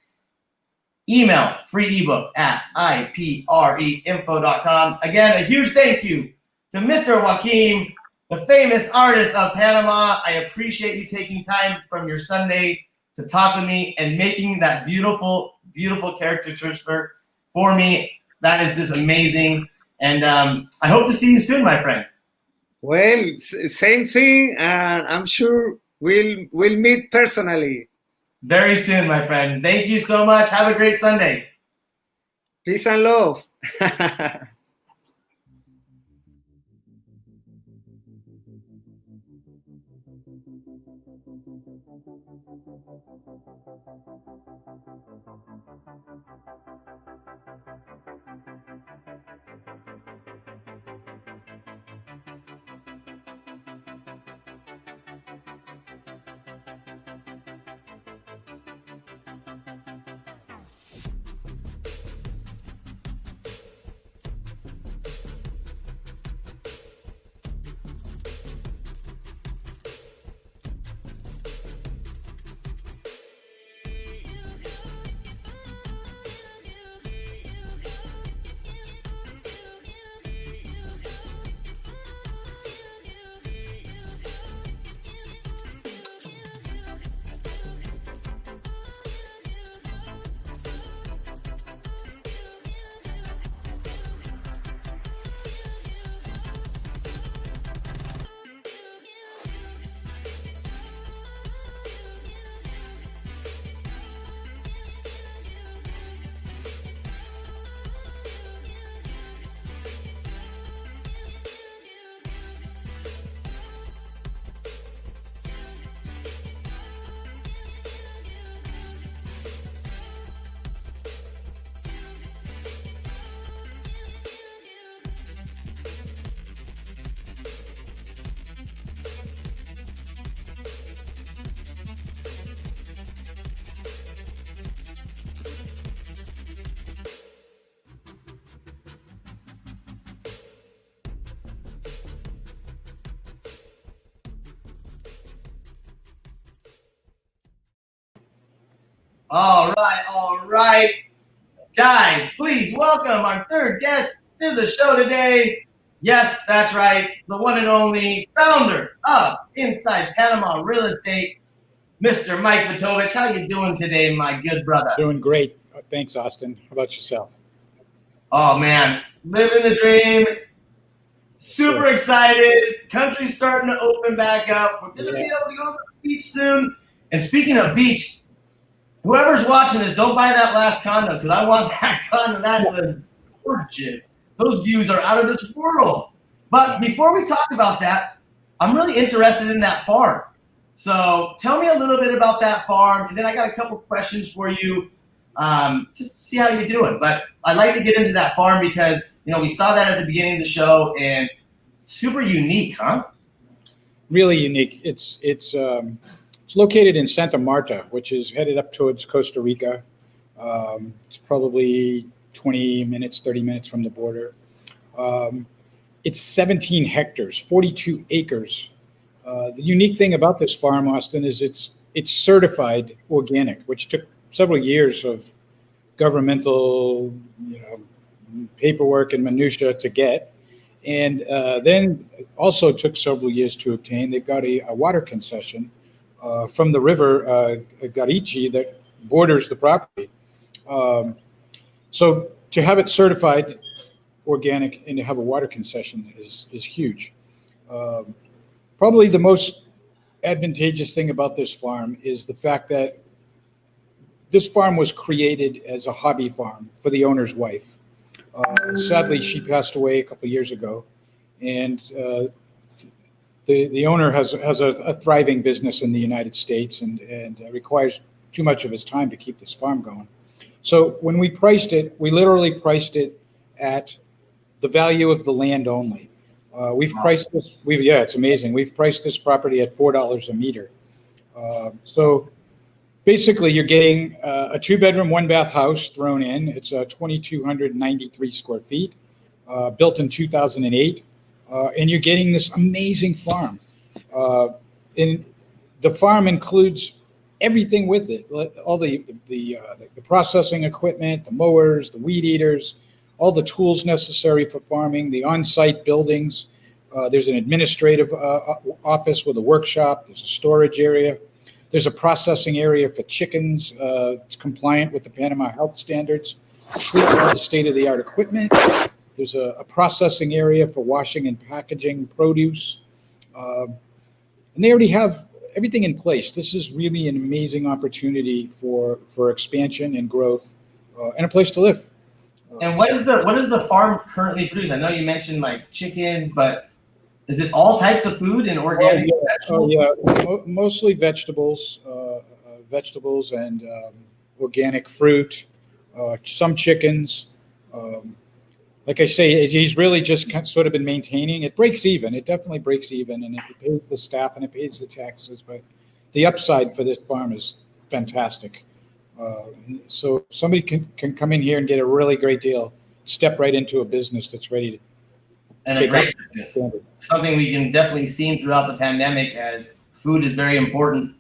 email FreeEbook at ipreinfo.com. Again, a huge thank you to Mr. Joaquin, the famous artist of Panama. I appreciate you taking time from your Sunday to talk with me and making that beautiful, beautiful caricature for me. That is just amazing. And I hope to see you soon, my friend. Well, same thing, and I'm sure we'll meet personally. Very soon, my friend. Thank you so much. Have a great Sunday. Peace and love. All right. Guys, please welcome our third guest to the show today. Yes, that's right. The one and only founder of Inside Panama Real Estate, Mr. Mike Vuytowecz. How you doing today, my good brother? Doing great. Thanks, Austin. How about yourself? Oh, man. Living the dream. Super excited. Country's starting to open back up. We're going to be able to go to the beach soon. And speaking of beach, whoever's watching this, don't buy that last condo because I want that condo. That was gorgeous. Those views are out of this world. But before we talk about that, I'm really interested in that farm. So tell me a little bit about that farm, and then I got a couple questions for you, just to see how you're doing. But I'd like to get into that farm because we saw that at the beginning of the show, and super unique, huh? Really unique. It's located in Santa Marta, which is headed up towards Costa Rica. It's probably 20 minutes, 30 minutes from the border. It's 17 hectares, 42 acres. The unique thing about this farm, Austin, is it's certified organic, which took several years of governmental paperwork and minutia to get. And then also took several years to obtain. They got a water concession from the river Garichi that borders the property. So to have it certified organic and to have a water concession is huge. Probably the most advantageous thing about this farm is the fact that this farm was created as a hobby farm for the owner's wife. Sadly, she passed away a couple of years ago, and the owner has a thriving business in the United States and requires too much of his time to keep this farm going. So when we priced it, we literally priced it at the value of the land only. We've priced this. It's amazing. We've priced this property at $4 a meter. So basically, you're getting a 2-bedroom, 1-bath house thrown in. It's 2,293 square feet, built in 2008, and you're getting this amazing farm. And the farm includes everything with it, all the processing equipment, the mowers, the weed eaters, all the tools necessary for farming, the on-site buildings. There's an administrative office with a workshop. There's a storage area. There's a processing area for chickens. It's compliant with the Panama health standards. All the state-of-the-art equipment. There's a processing area for washing and packaging produce. And they already have everything in place. This is really an amazing opportunity for expansion and growth and a place to live. And what is the farm currently produce? I know you mentioned like chickens, but is it all types of food and organic vegetables? Mostly vegetables, and organic fruit, some chickens. Like I say, he's really just sort of been maintaining. It breaks even. It definitely breaks even, and it pays the staff and it pays the taxes. But the upside for this farm is fantastic. So somebody can come in here and get a really great deal, step right into a business that's ready to. And a great business. Something we can definitely see throughout the pandemic as food is very important.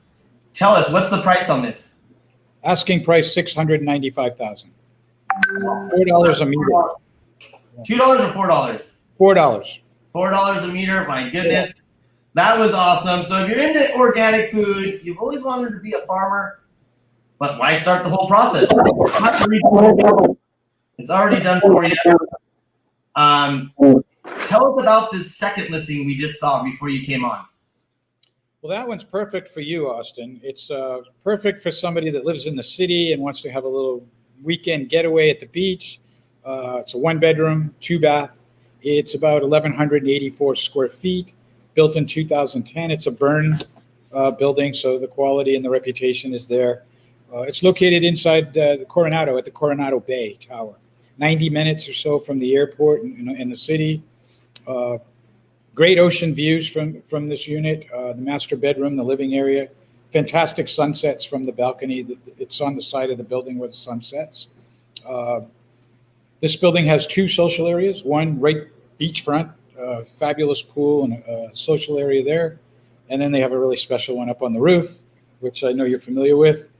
Tell us, what's the price on this? Asking price $695,000. $4 a meter. $2 or $4? $4. $4 a meter. My goodness, that was awesome. So if you're into organic food, you've always wanted to be a farmer, but why start the whole process? It's already done for you. Tell us about this second listing we just saw before you came on. Well, that one's perfect for you, Austin. It's perfect for somebody that lives in the city and wants to have a little weekend getaway at the beach. It's a 1-bedroom, 2-bath. It's about 1,184 square feet, built in 2010. It's a burn building, so the quality and the reputation is there. It's located inside the Coronado at the Coronado Bay Tower, 90 minutes or so from the airport in the city. Great ocean views from this unit, the master bedroom, the living area, fantastic sunsets from the balcony. It's on the side of the building where the sun sets. This building has 2 social areas, one right beachfront, fabulous pool and a social area there. And then they have a really special one up on the roof, which I know you're familiar with.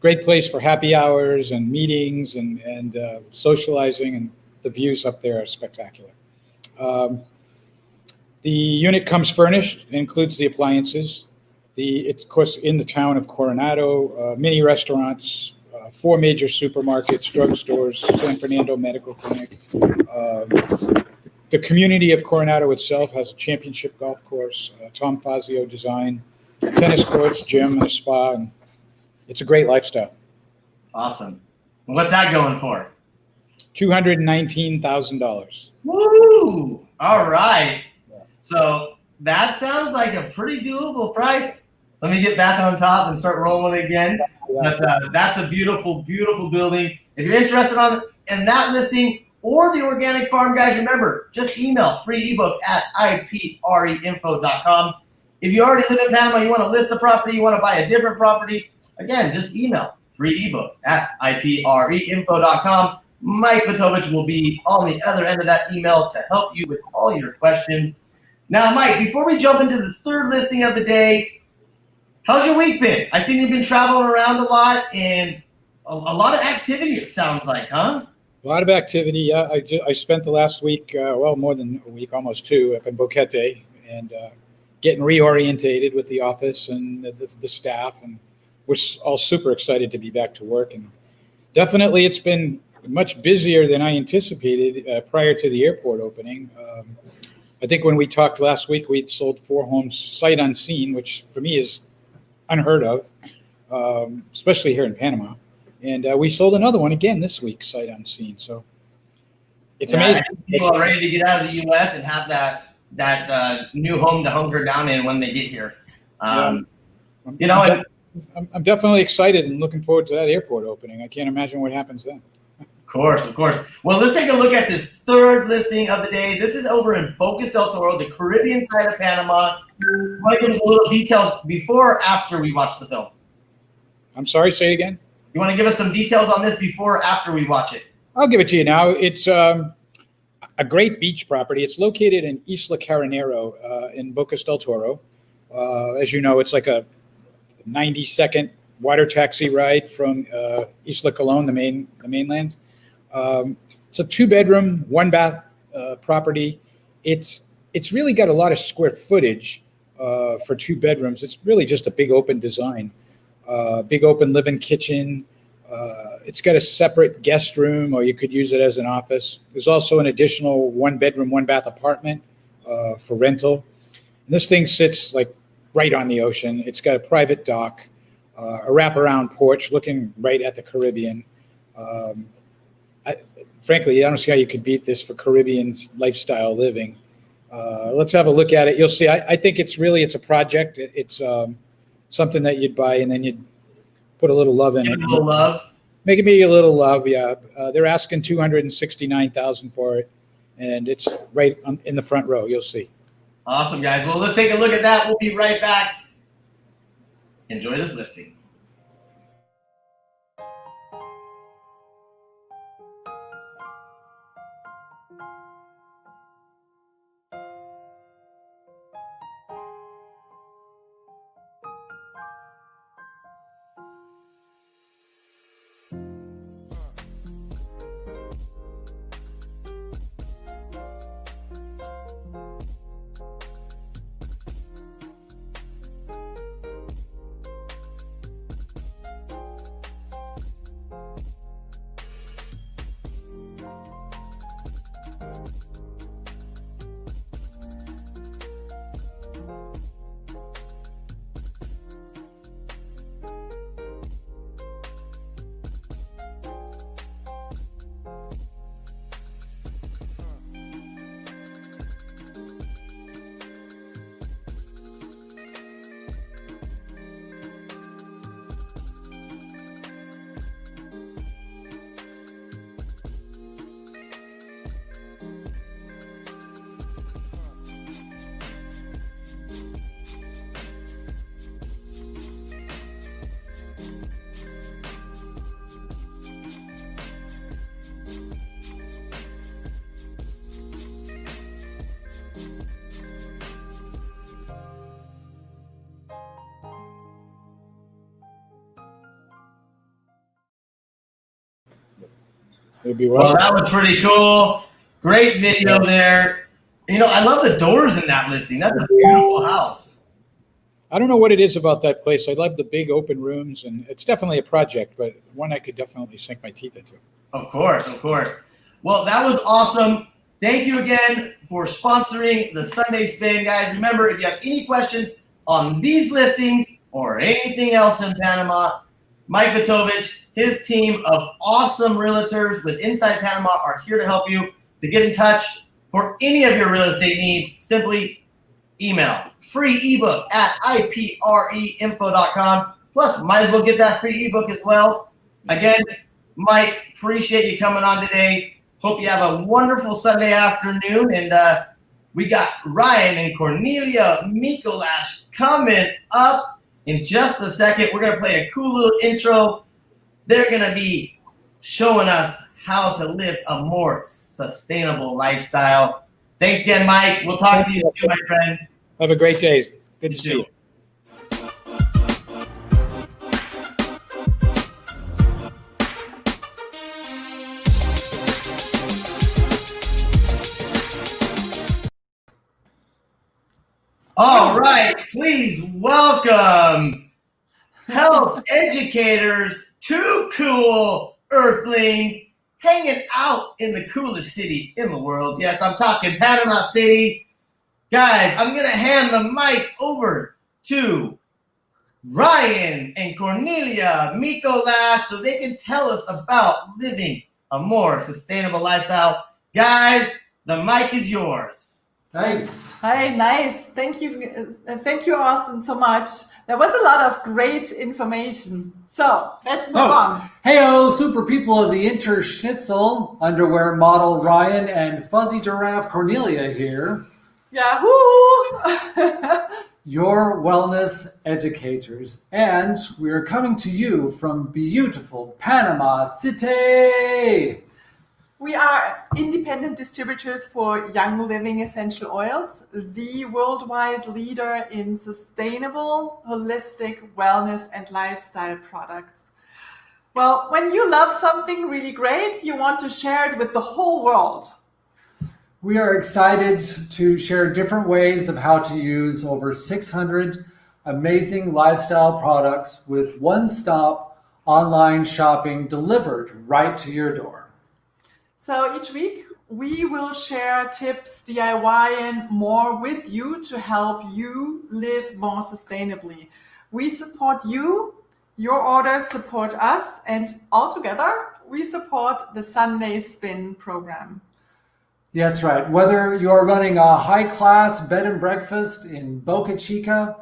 great place for happy hours and meetings and socializing, and the views up there are spectacular. The unit comes furnished, includes the appliances. It's, of course, in the town of Coronado, mini restaurants, 4 major supermarkets, drugstores, San Fernando Medical Clinic. The community of Coronado itself has a championship golf course, Tom Fazio design, tennis courts, gym, and a spa. And it's a great lifestyle. Awesome. And what's that going for? $219,000. Woo! All right. So that sounds like a pretty doable price. Let me get back on top and start rolling again. But that's a beautiful, beautiful building. If you're interested in that listing or the organic farm, guys, remember, just email freeebook@ipreinfo.com. If you already live in Panama, you want to list a property, you want to buy a different property, again, just email freeebook@ipreinfo.com. Mike Vuytowecz will be on the other end of that email to help you with all your questions. Now, Mike, before we jump into the third listing of the day, how's your week been? I seen you've been traveling around a lot and a lot of activity, it sounds like, huh? A lot of activity. Yeah, I spent the last week, well, more than a week, almost 2, up in Boquete, and getting reorientated with the office and the staff, and we're all super excited to be back to work. And definitely, it's been much busier than I anticipated prior to the airport opening. I think when we talked last week, we'd sold 4 homes sight unseen, which for me is unheard of, especially here in Panama. And we sold another one again this week, sight unseen. So it's amazing. People are ready to get out of the U.S. and have that new home to hunker down in when they get here. I'm definitely excited and looking forward to that airport opening. I can't imagine what happens then. Of course. Well, let's take a look at this third listing of the day. This is over in Bocas del Toro, the Caribbean side of Panama. You want to give us a little details before or after we watch the film? I'm sorry, say it again? You want to give us some details on this before or after we watch it? I'll give it to you now. It's a great beach property. It's located in Isla Caronero in Bocas del Toro. As you know, it's like a 90-second water taxi ride from Isla Colón, the mainland. It's a 2-bedroom, 1-bath property. It's really got a lot of square footage for 2 bedrooms. It's really just a big open design, big open living kitchen. It's got a separate guest room, or you could use it as an office. There's also an additional 1-bedroom, 1-bath apartment for rental. And this thing sits like right on the ocean. It's got a private dock, a wraparound porch looking right at the Caribbean. Frankly, I don't see how you could beat this for Caribbean lifestyle living. Let's have a look at it. You'll see. I think it's a project. It's something that you'd buy and then you'd put a little love in it. A little love. Make me a little love, yeah. They're asking $269,000 for it, and it's right in the front row. You'll see. Awesome, guys. Well, let's take a look at that. We'll be right back. Enjoy this listing. It'd be Well, that was pretty cool. Great video there. You know, I love the doors in that listing. That's a beautiful house. I don't know what it is about that place. I love the big open rooms, and it's definitely a project, but one I could definitely sink my teeth into. Of course, of course. Well, that was awesome. Thank you again for sponsoring the Sunday Spin, guys. Remember, if you have any questions on these listings or anything else in Panama, Mike Vuytowecz, his team of awesome realtors with Inside Panama are here to help you. To get in touch for any of your real estate needs, simply email freeebook@ipreinfo.com. Plus, might as well get that free ebook as well. Again, Mike, appreciate you coming on today. Hope you have a wonderful Sunday afternoon. And we got Ryan and Cornelia Mikolash coming up in just a second. We're going to play a cool little intro. They're going to be showing us how to live a more sustainable lifestyle. Thanks again, Mike. We'll talk to you soon, my friend. Have a great day. Good to see you. All right, please welcome health educators, two cool earthlings hanging out in the coolest city in the world. Yes, I'm talking Panama City. Guys, I'm going to hand the mic over to Ryan and Cornelia Mikolash so they can tell us about living a more sustainable lifestyle. Guys, the mic is yours. Nice. Hi, nice. Thank you, Austin, so much. There was a lot of great information. So let's move on. Heyo, super people of the Interschnitzel, underwear model Ryan and fuzzy giraffe Cornelia here. Yahoo! Your wellness educators. And we are coming to you from beautiful Panama City. We are independent distributors for Young Living Essential Oils, the worldwide leader in sustainable, holistic wellness and lifestyle products. Well, when you love something really great, you want to share it with the whole world. We are excited to share different ways of how to use over 600 amazing lifestyle products with one-stop online shopping delivered right to your door. So each week we will share tips, DIY and more with you to help you live more sustainably. We support you, your orders support us, and altogether we support the Sunday Spin program. That's right. Whether you're running a high-class bed and breakfast in Boca Chica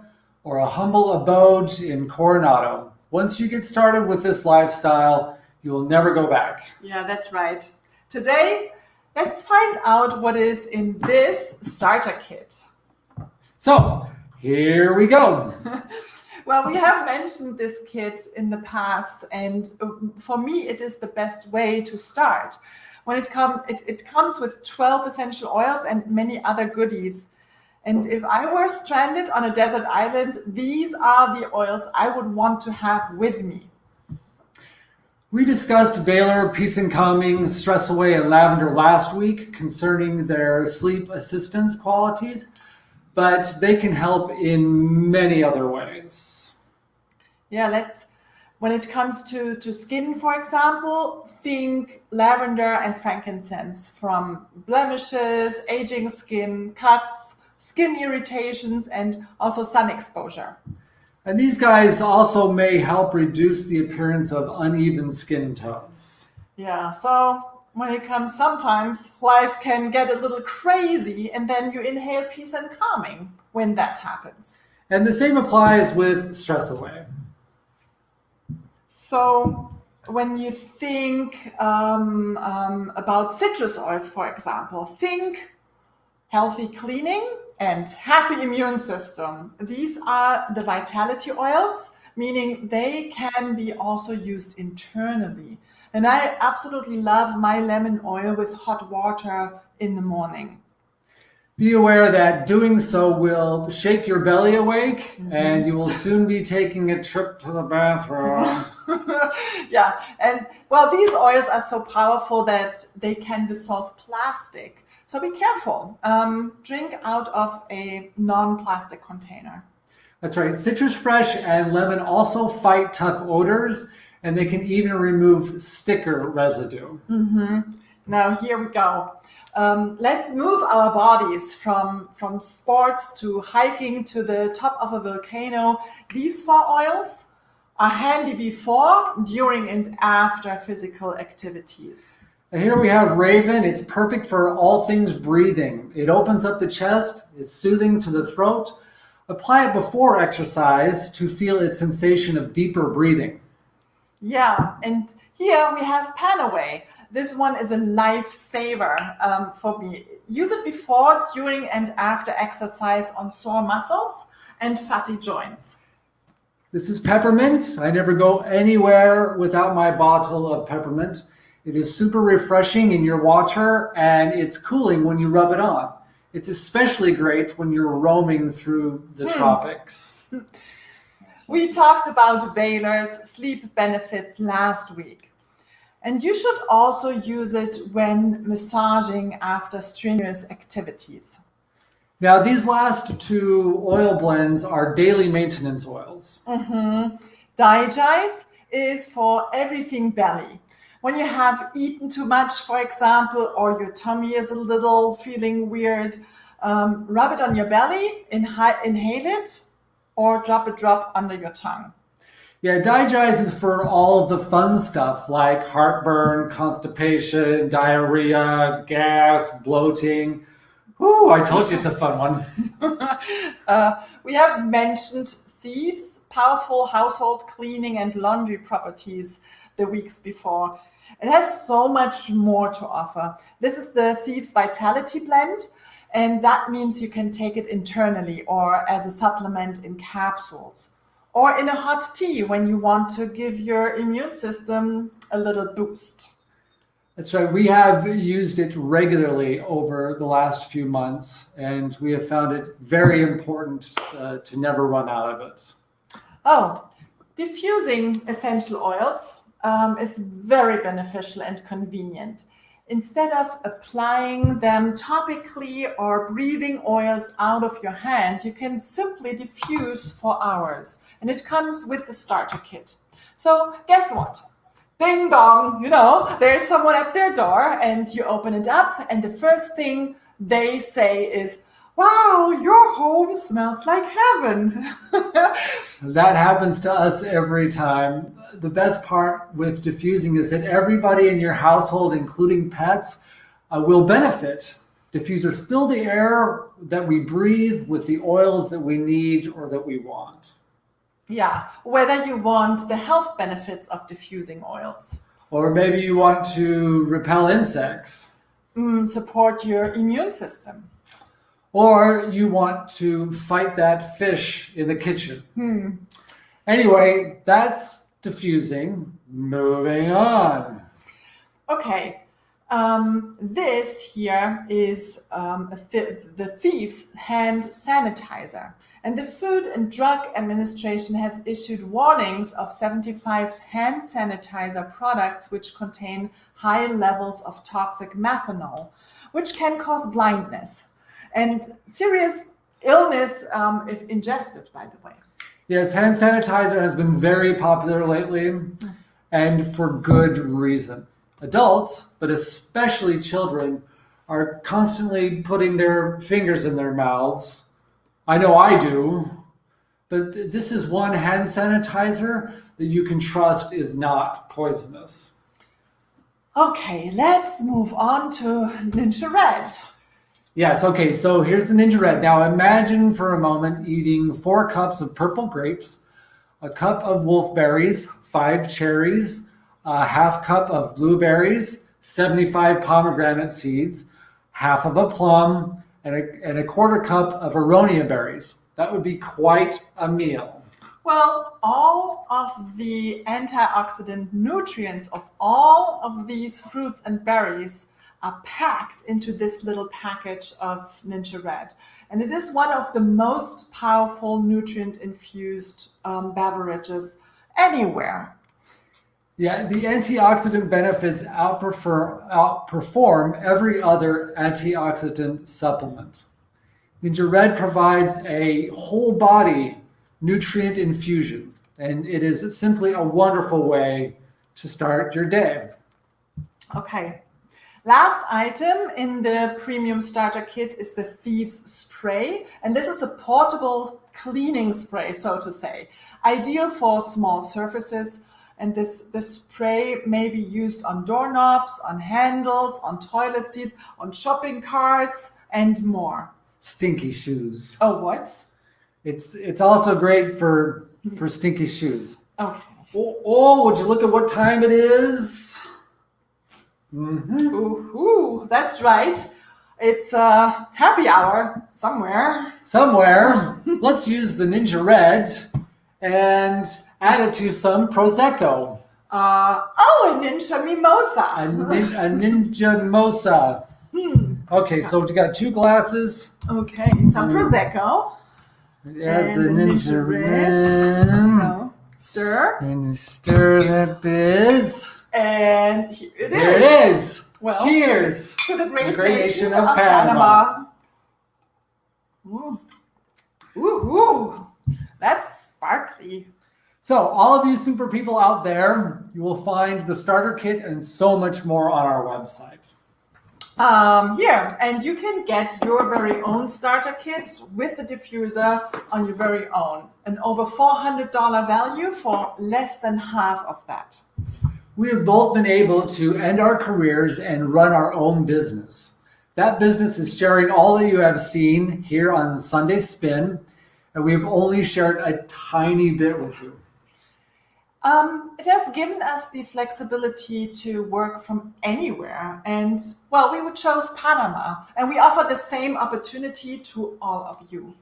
or a humble abode in Coronado, once you get started with this lifestyle, you will never go back. Yeah, that's right. Today, let's find out what is in this starter kit. So, here we go. Well, we have mentioned this kit in the past, and for me, it is the best way to start. When it comes with 12 essential oils and many other goodies. And if I were stranded on a desert island, these are the oils I would want to have with me. We discussed Valor, Peace and Calming, Stress Away, and Lavender last week concerning their sleep assistance qualities, but they can help in many other ways. Yeah, when it comes to skin, for example, think lavender and frankincense from blemishes, aging skin, cuts, skin irritations, and also sun exposure. And these guys also may help reduce the appearance of uneven skin tones. Yeah, so when it comes, sometimes life can get a little crazy, and then you inhale peace and calming when that happens. And the same applies with Stress Away. So when you think about citrus oils, for example, think healthy cleaning and happy immune system. These are the vitality oils, meaning they can be also used internally. And I absolutely love my lemon oil with hot water in the morning. Be aware that doing so will shake your belly awake, and you will soon be taking a trip to the bathroom. Yeah, and well, these oils are so powerful that they can dissolve plastic. So be careful. Drink out of a non-plastic container. That's right. Citrus Fresh and lemon also fight tough odors, and they can even remove sticker residue. Now here we go. Let's move our bodies from sports to hiking to the top of a volcano. These 4 oils are handy before, during, and after physical activities. And here we have Raven. It's perfect for all things breathing. It opens up the chest, is soothing to the throat. Apply it before exercise to feel its sensation of deeper breathing. Yeah, and here we have Panaway. This one is a lifesaver for me. Use it before, during, and after exercise on sore muscles and fussy joints. This is Peppermint. I never go anywhere without my bottle of Peppermint. It is super refreshing in your water, and it's cooling when you rub it on. It's especially great when you're roaming through the tropics. We talked about Vayler's sleep benefits last week. And you should also use it when massaging after strenuous activities. Now, these last 2 oil blends are daily maintenance oils. Digest is for everything belly. When you have eaten too much, for example, or your tummy is a little feeling weird, rub it on your belly, inhale it, or drop a drop under your tongue. Yeah, Digest is for all of the fun stuff like heartburn, constipation, diarrhea, gas, bloating. Ooh, I told you it's a fun one. We have mentioned Thieves, powerful household cleaning and laundry properties the weeks before. It has so much more to offer. This is the Thieves Vitality Blend, and that means you can take it internally or as a supplement in capsules, or in a hot tea when you want to give your immune system a little boost. That's right. We have used it regularly over the last few months, and we have found it very important to never run out of it. Oh, diffusing essential oils is very beneficial and convenient. Instead of applying them topically or breathing oils out of your hand, you can simply diffuse for hours. And it comes with the starter kit. So guess what? Ding dong, there's someone at their door and you open it up and the first thing they say is, wow, your home smells like heaven. That happens to us every time. The best part with diffusing is that everybody in your household, including pets, will benefit. Diffusers fill the air that we breathe with the oils that we need or that we want. Yeah, whether you want the health benefits of diffusing oils. Or maybe you want to repel insects. Support your immune system. Or you want to fight that fish in the kitchen. Anyway, that's diffusing. Moving on. Okay. This here is the Thieves hand sanitizer. And the Food and Drug Administration has issued warnings of 75 hand sanitizer products which contain high levels of toxic methanol, which can cause blindness and serious illness if ingested, by the way. Yes, hand sanitizer has been very popular lately, and for good reason. Adults, but especially children, are constantly putting their fingers in their mouths. I know I do, but this is one hand sanitizer that you can trust is not poisonous. Okay, let's move on to Ninja Red. Yes, okay, so here's the Ninja Red. Now imagine for a moment eating 4 cups of purple grapes, a cup of wolfberries, 5 cherries, a half cup of blueberries, 75 pomegranate seeds, half of a plum, and a quarter cup of aronia berries. That would be quite a meal. Well, all of the antioxidant nutrients of all of these fruits and berries are packed into this little package of Ninja Red. And it is one of the most powerful nutrient-infused beverages anywhere. Yeah, the antioxidant benefits outperform every other antioxidant supplement. Ninja Red provides a whole body nutrient infusion, and it is simply a wonderful way to start your day. Okay. Last item in the premium starter kit is the Thieves Spray. And this is a portable cleaning spray, so to say, ideal for small surfaces. And this spray may be used on doorknobs, on handles, on toilet seats, on shopping carts, and more. Stinky shoes. Oh, what? It's also great for stinky shoes. Okay. Oh, would you look at what time it is? Mm-hmm. Ooh, that's right. It's a happy hour somewhere. Let's use the Ninja Red and add it to some Prosecco. A Ninja Mimosa. A Ninja Mosa. Okay, so we got 2 glasses. Okay, some Prosecco. Add the Ninja Red. So, stir. And stir that biz. And here it is. Here it is. Well, cheers to the great nation nation of of Panama. Ooh, that's sparkly. So, all of you super people out there, you will find the starter kit and so much more on our website. Here, and you can get your very own starter kit with the diffuser on your very own. An over $400 value for less than half of that. We have both been able to end our careers and run our own business. That business is sharing all that you have seen here on Sunday Spin, and we've only shared a tiny bit with you. It has given us the flexibility to work from anywhere. And, well, we chose Panama, and we offer the same opportunity to all of you.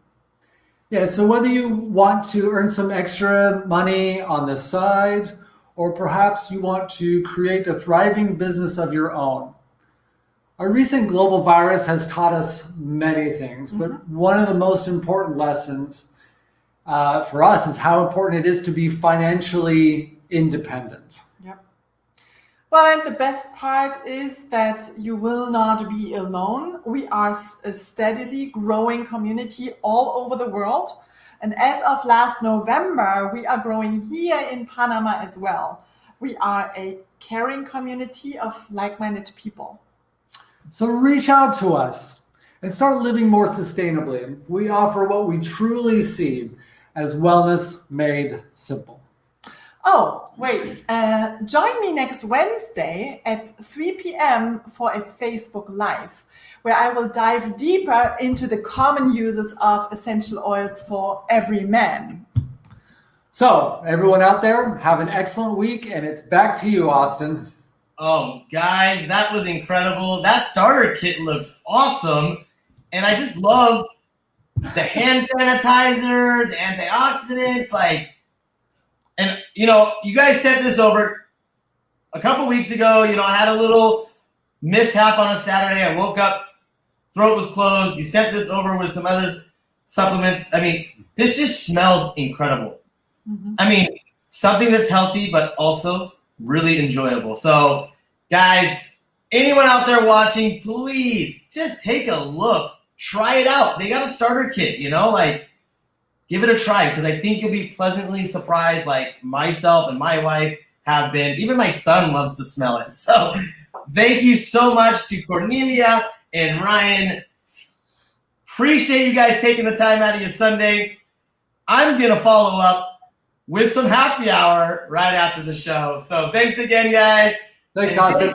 Yeah, so whether you want to earn some extra money on the side, or perhaps you want to create a thriving business of your own. Our recent global virus has taught us many things, but one of the most important lessons for us is how important it is to be financially independent. Yep. Well, and the best part is that you will not be alone. We are a steadily growing community all over the world. And as of last November, we are growing here in Panama as well. We are a caring community of like-minded people. So reach out to us and start living more sustainably. We offer what we truly see as wellness made simple. Oh, wait. Join me next Wednesday at 3 p.m. for a Facebook Live, where I will dive deeper into the common uses of essential oils for every man. So, everyone out there, have an excellent week, and it's back to you, Austin. Oh, guys, that was incredible. That starter kit looks awesome. And I just love the hand sanitizer, the antioxidants, and, you guys sent this over a couple weeks ago. I had a little mishap on a Saturday. I woke up, throat was closed. You sent this over with some other supplements. I mean, this just smells incredible. Mm-hmm. I mean, something that's healthy, but also really enjoyable. So, guys, anyone out there watching, please just take a look. Try it out. They got a starter kit, give it a try, because I think you'll be pleasantly surprised, like myself and my wife have been. Even my son loves to smell it. So thank you so much to Cornelia and Ryan. Appreciate you guys taking the time out of your Sunday. I'm going to follow up with some happy hour right after the show. So thanks again, guys. Thanks, Austin.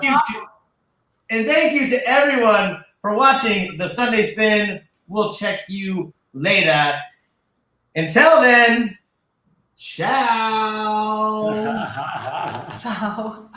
Thank you to everyone for watching the Sunday Spin. We'll check you later. Until then, ciao. Ciao.